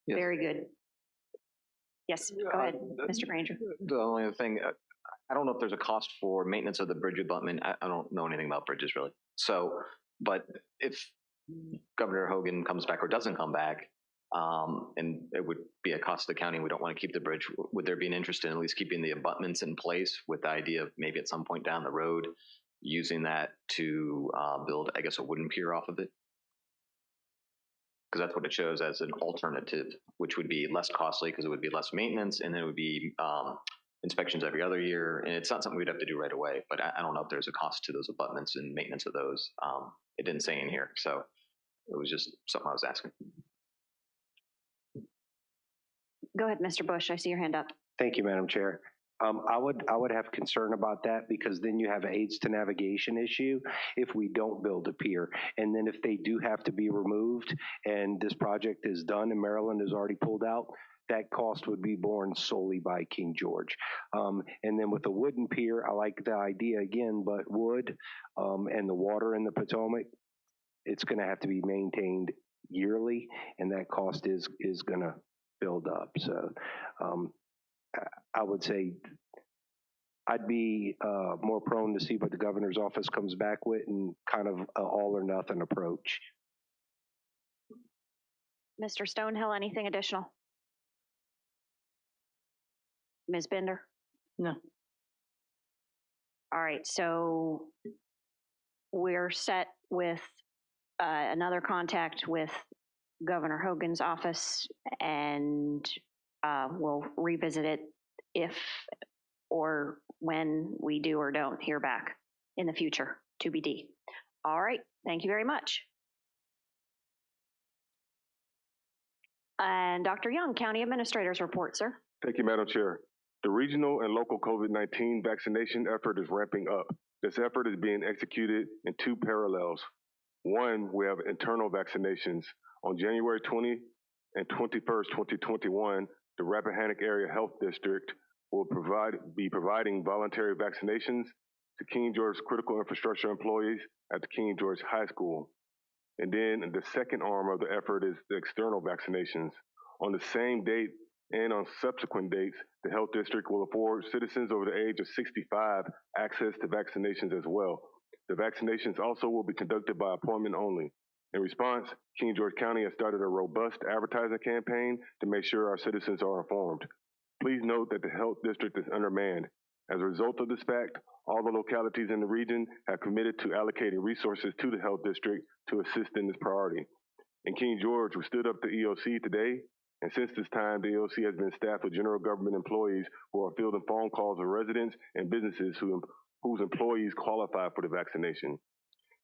Yes. Very good. Yes, go ahead, Mr. Granger. The only other thing, I don't know if there's a cost for maintenance of the bridge abutment. I don't know anything about bridges really. So, but if Governor Hogan comes back or doesn't come back, and it would be a cost to the county, we don't want to keep the bridge, would there be an interest in at least keeping the abutments in place with the idea of maybe at some point down the road using that to build, I guess, a wooden pier off of it? Because that's what it shows as an alternative, which would be less costly because it would be less maintenance, and then it would be inspections every other year. And it's not something we'd have to do right away, but I don't know if there's a cost to those abutments and maintenance of those. It didn't say in here, so it was just something I was asking. Go ahead, Mr. Bush. I see your hand up. Thank you, Madam Chair. I would have concern about that because then you have an aids to navigation issue if we don't build a pier. And then if they do have to be removed and this project is done and Maryland is already pulled out, that cost would be borne solely by King George. And then with the wooden pier, I like the idea again, but wood and the water in the Potomac, it's going to have to be maintained yearly, and that cost is going to build up. So I would say I'd be more prone to see what the governor's office comes back with and kind of an all or nothing approach. Mr. Stonehill, anything additional? Ms. Bender? No. All right, so we're set with another contact with Governor Hogan's office, and we'll revisit it if or when we do or don't hear back in the future, TBD. All right, thank you very much. And Dr. Young, County Administrator's report, sir. Thank you, Madam Chair. The regional and local COVID-19 vaccination effort is ramping up. This effort is being executed in two parallels. One, we have internal vaccinations. On January 20 and 21st, 2021, the Rappahannock Area Health District will be providing voluntary vaccinations to King George critical infrastructure employees at the King George High School. And then the second arm of the effort is the external vaccinations. On the same date and on subsequent dates, the health district will afford citizens over the age of 65 access to vaccinations as well. The vaccinations also will be conducted by appointment only. In response, King George County has started a robust advertising campaign to make sure our citizens are informed. Please note that the health district is undermanned. As a result of this fact, all the localities in the region have committed to allocating resources to the health district to assist in this priority. In King George, we stood up the EOC today, and since this time, the EOC has been staffed with general government employees who are fielding phone calls of residents and businesses whose employees qualify for the vaccination.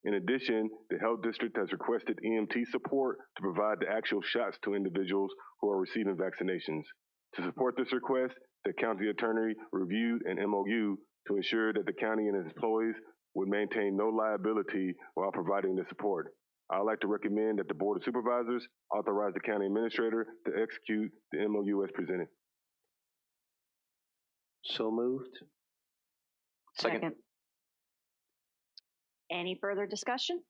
In addition, the health district has requested EMT support to provide the actual shots to individuals who are receiving vaccinations. To support this request, the county attorney reviewed an MOU to ensure that the county and its employees would maintain no liability while providing the support. I'd like to recommend that the Board of Supervisors authorize the county administrator to execute the MOU as presented. So moved. Second. Any further discussion?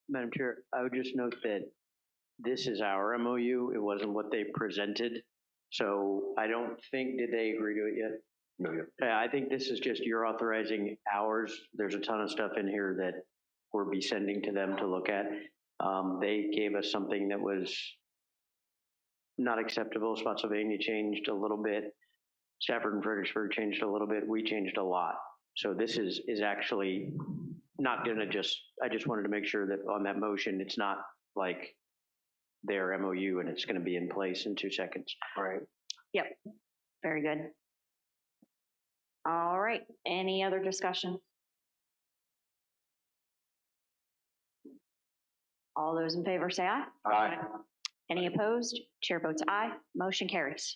Madam Chair, I would just note that this is our MOU. It wasn't what they presented. So I don't think, did they agree to it yet? No, yet. Yeah, I think this is just you're authorizing ours. There's a ton of stuff in here that we'll be sending to them to look at. They gave us something that was not acceptable. Spotsylvania changed a little bit. Stafford and Fredericksburg changed a little bit. We changed a lot. So this is actually not gonna I just wanted to make sure that on that motion, it's not like their MOU and it's gonna be in place in 2 seconds. Right. Yep, very good. All right, any other discussion? All those in favor say aye. Aye. Any opposed? Chair votes aye. Motion carries.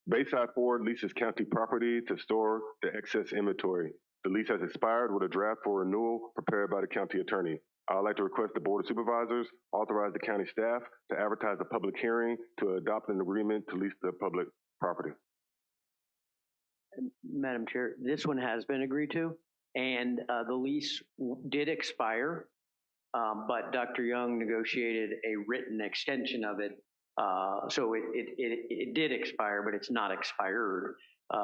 Bayside Ford leases county property to store the excess inventory. The lease has expired with a draft for renewal prepared by the county attorney. I would like to request the Board of Supervisors authorize the county staff to advertise a public hearing to adopt an agreement to lease the public property. Madam Chair, this one has been agreed to, and the lease did expire, but Dr. Young negotiated a written extension of it. So it did expire, but it's not expired.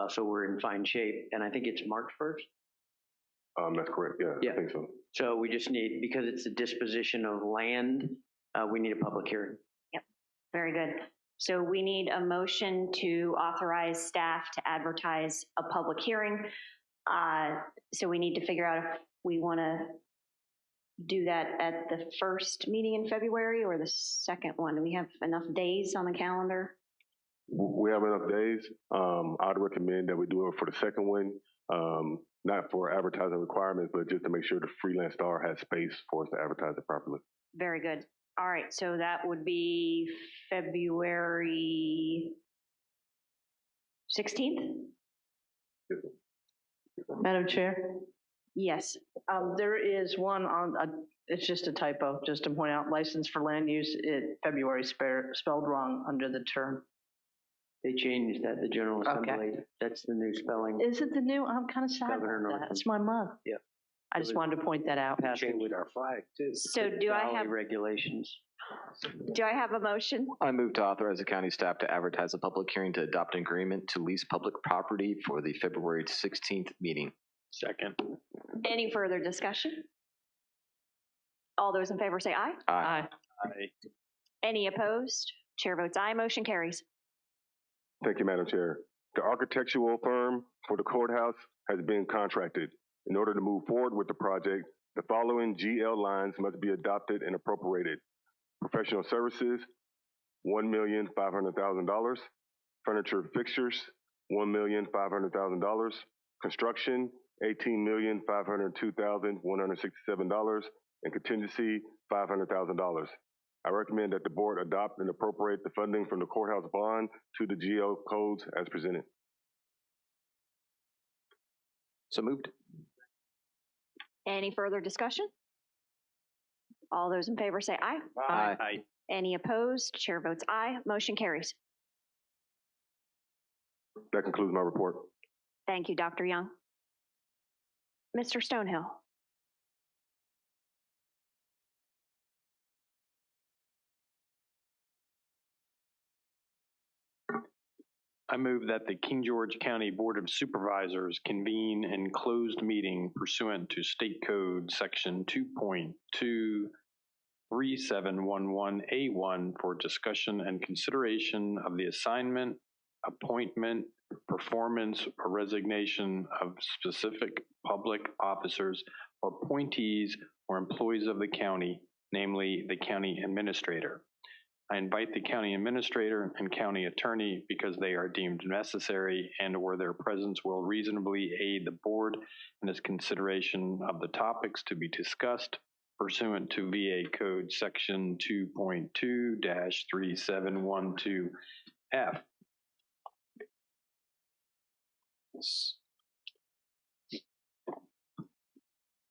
So we're in fine shape, and I think it's March 1st. That's correct, yeah, I think so. So we just need, because it's a disposition of land, we need a public hearing. Yep, very good. So we need a motion to authorize staff to advertise a public hearing. So we need to figure out if we want to do that at the first meeting in February or the second one. Do we have enough days on the calendar? We have enough days. I'd recommend that we do it for the second one, not for advertising requirements, but just to make sure the Freelance Star has space for us to advertise it properly. Very good. All right, so that would be February 16th? Madam Chair? Yes. There is one on, it's just a typo, just to point out, license for land use, February spelled wrong under the term. They changed that, the General Assembly. Okay. That's the new spelling. Is it the new? I'm kind of sad Governor about that. Northam. It's my month. Yep. I just wanted to point that out. Change with our flag too. So do I have, regulations? do I have a motion? I move to authorize the county staff to advertise a public hearing to adopt an agreement to lease public property for the February 16th meeting. Second. Any further discussion? All those in favor say aye. Aye. Aye. Any opposed? Chair votes aye. Motion carries. Thank you, Madam Chair. The architectural firm for the courthouse has been contracted. In order to move forward with the project, the following GL lines must be adopted and appropriated. Professional services, $1,500,000. Furniture fixtures, $1,500,000. Construction, $18,502,167. And contingency, $500,000. I recommend that the board adopt and appropriate the funding from the courthouse bond to the GL codes as presented. So moved. Any further discussion? All those in favor say aye. Aye. Any opposed? Chair votes aye. Motion carries. That concludes my report. Thank you, Dr. Young. Mr. Stonehill. I move that the King George County Board of Supervisors convene in closed meeting pursuant to State Code Section 2.23711A1 for discussion and consideration of the assignment, appointment, performance, or resignation of specific public officers or appointees or employees of the county, namely the county administrator. I invite the county administrator and county attorney because they are deemed necessary and or their presence will reasonably aid the board in its consideration of the topics to be discussed pursuant to VA Code Section 2.2-3712F.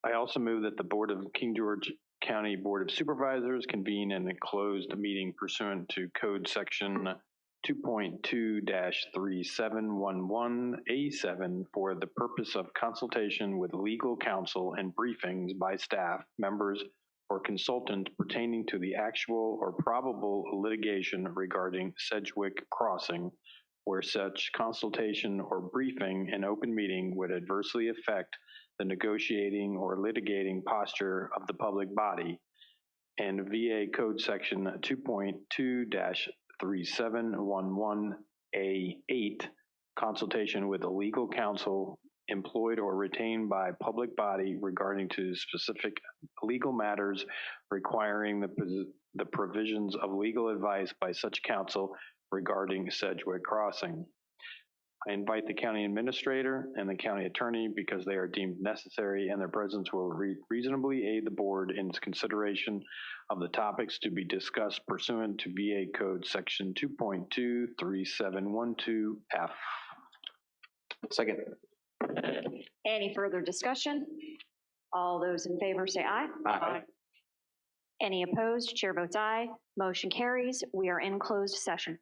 I also move that the Board of King George County Board of Supervisors convene in a closed meeting pursuant to Code Section 2.2-3711A7 for the purpose of consultation with legal counsel and briefings by staff members or consultants pertaining to the actual or probable litigation regarding Sedgwick Crossing, where such consultation or briefing in open meeting would adversely affect the negotiating or litigating posture of the public body, and VA Code Section 2.2-3711A8, consultation with a legal counsel employed or retained by public body regarding to specific legal matters requiring the provisions of legal advice by such counsel regarding Sedgwick Crossing. I invite the county administrator and the county attorney because they are deemed necessary and their presence will reasonably aid the board in its consideration of the topics to be discussed pursuant to VA Code Section 2.2-3712F. Second. Any further discussion? All those in favor say aye. Aye. Any opposed? Chair votes aye. Motion carries. We are in closed session.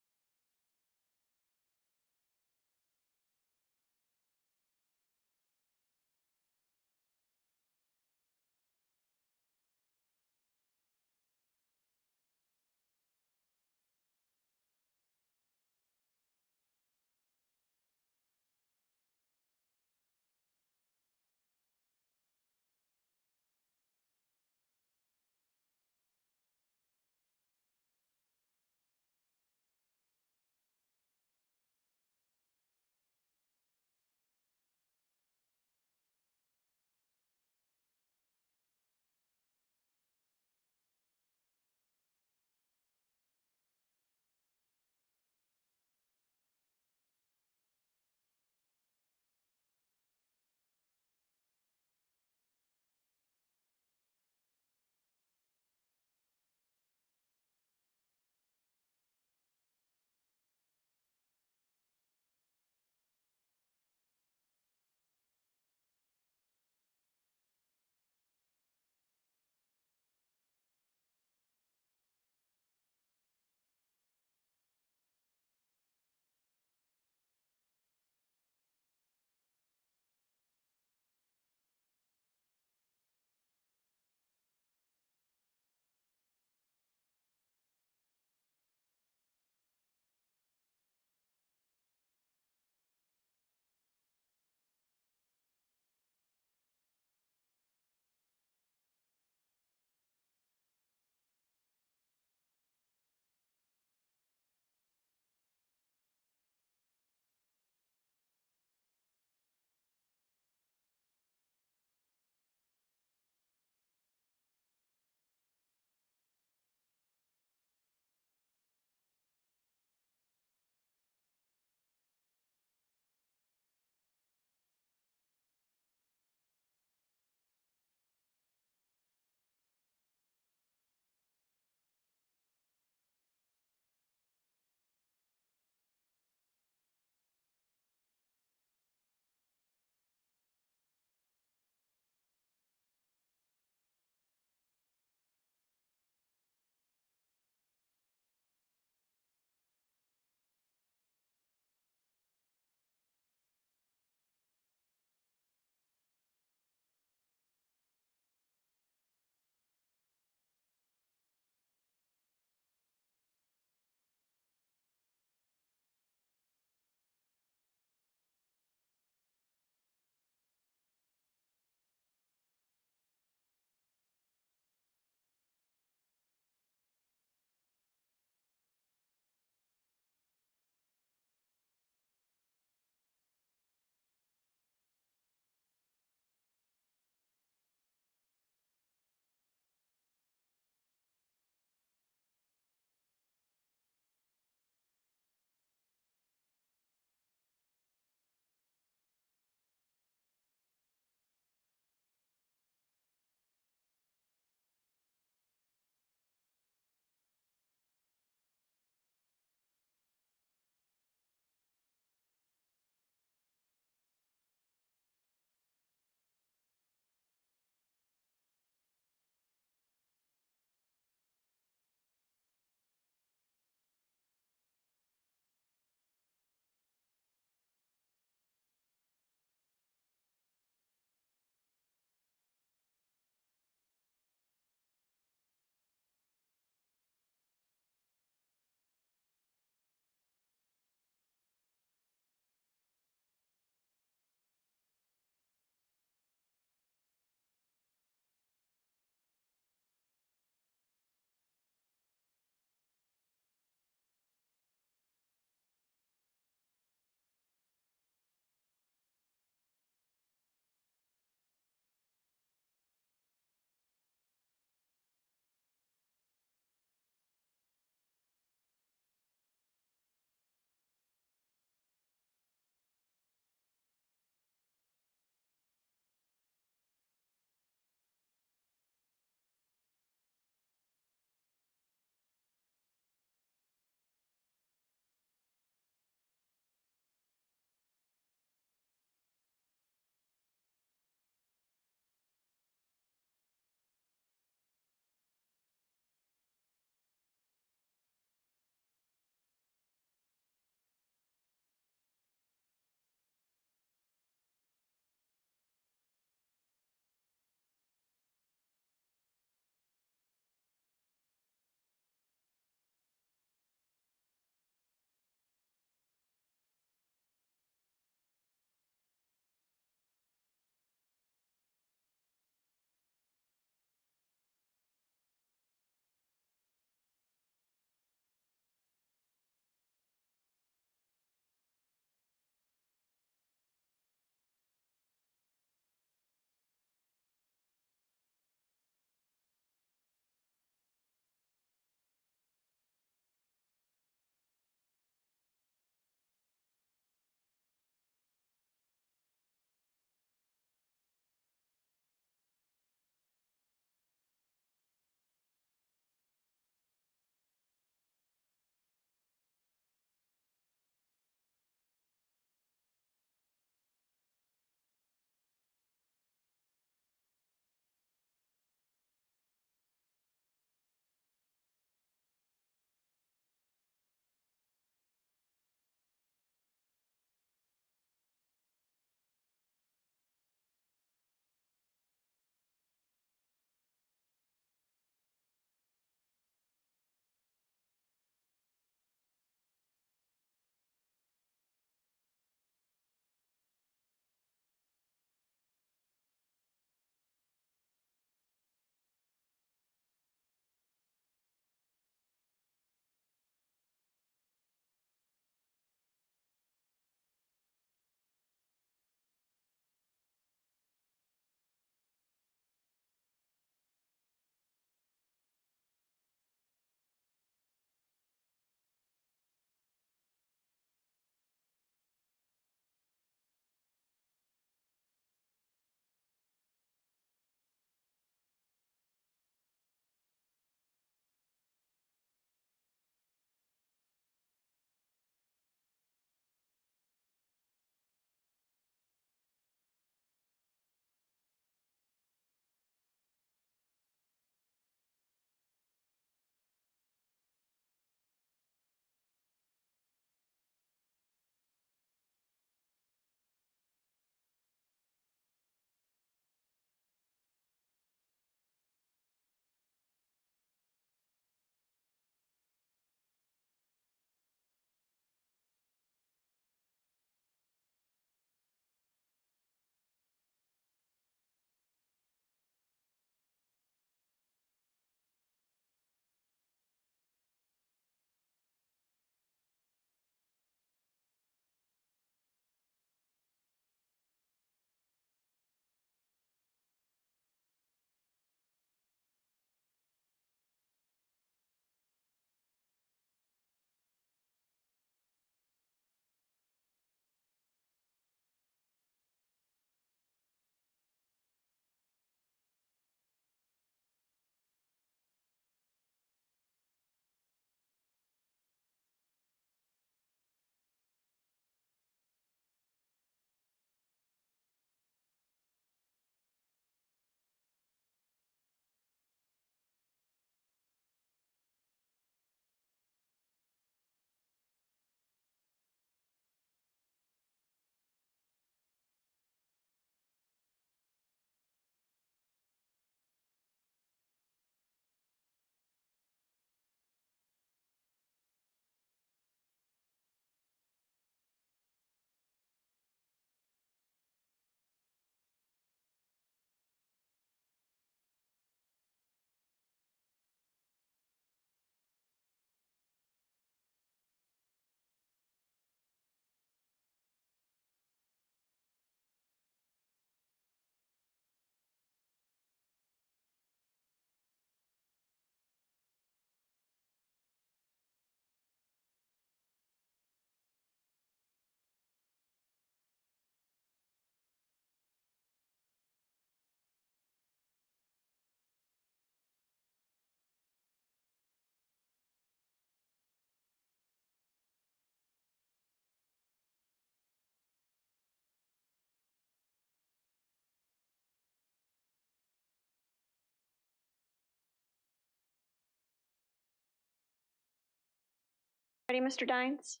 Ready, Mr. Dines?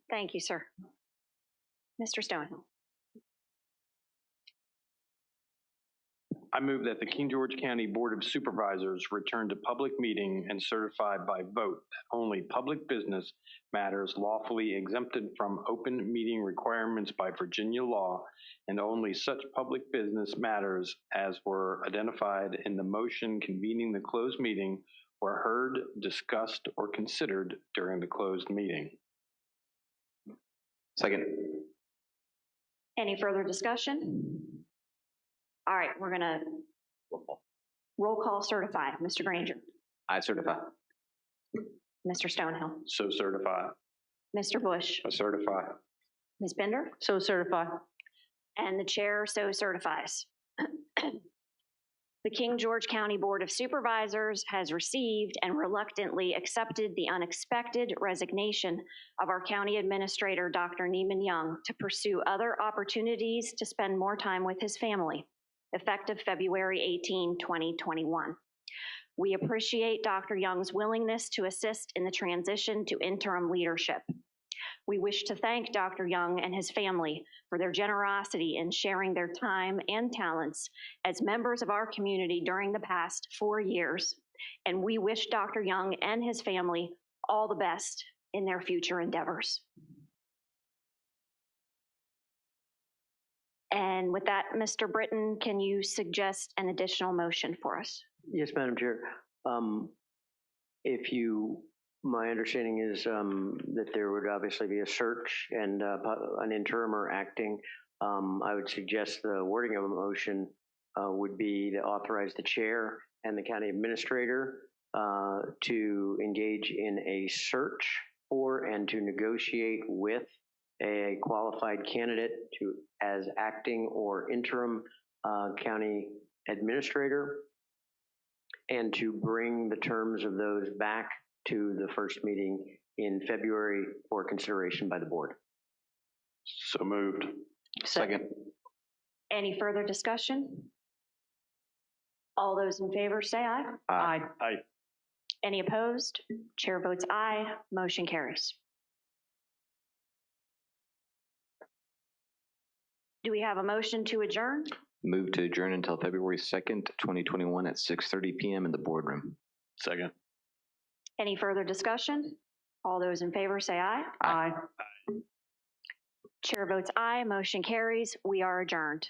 Thank you, sir. Mr. Stonehill. I move that the King George County Board of Supervisors return to public meeting and certify by vote that only public business matters lawfully exempted from open meeting requirements by Virginia law, and only such public business matters as were identified in the motion convening the closed meeting were heard, discussed, or considered during the closed meeting. Second. Any further discussion? All right, we're gonna roll call certify. Mr. Granger, I certify. Mr. Stonehill, So certify. Mr. Bush, I certify. Ms. Bender, So certify. and the chair so certifies. The King George County Board of Supervisors has received and reluctantly accepted the unexpected resignation of our county administrator, Dr. Neiman Young, to pursue other opportunities to spend more time with his family, effective February 18, 2021. We appreciate Dr. Young's willingness to assist in the transition to interim leadership. We wish to thank Dr. Young and his family for their generosity in sharing their time and talents as members of our community during the past 4 years, and we wish Dr. Young and his family all the best in their future endeavors. And with that, Mr. Britton, can you suggest an additional motion for us? Yes, Madam Chair. My understanding is that there would obviously be a search and an interim or acting. I would suggest the wording of a motion would be to authorize the chair and the county administrator to engage in a search for and to negotiate with a qualified candidate as acting or interim county administrator, and to bring the terms of those back to the first meeting in February for consideration by the board. So moved. Second. Any further discussion? All those in favor say aye. Aye. Aye. Any opposed? Chair votes aye. Motion carries. Do we have a motion to adjourn? Move to adjourn until February 2nd, 2021 at 6:30 p.m. in the boardroom. Second. Any further discussion? All those in favor say aye. Aye. Chair votes aye. Motion carries. We are adjourned.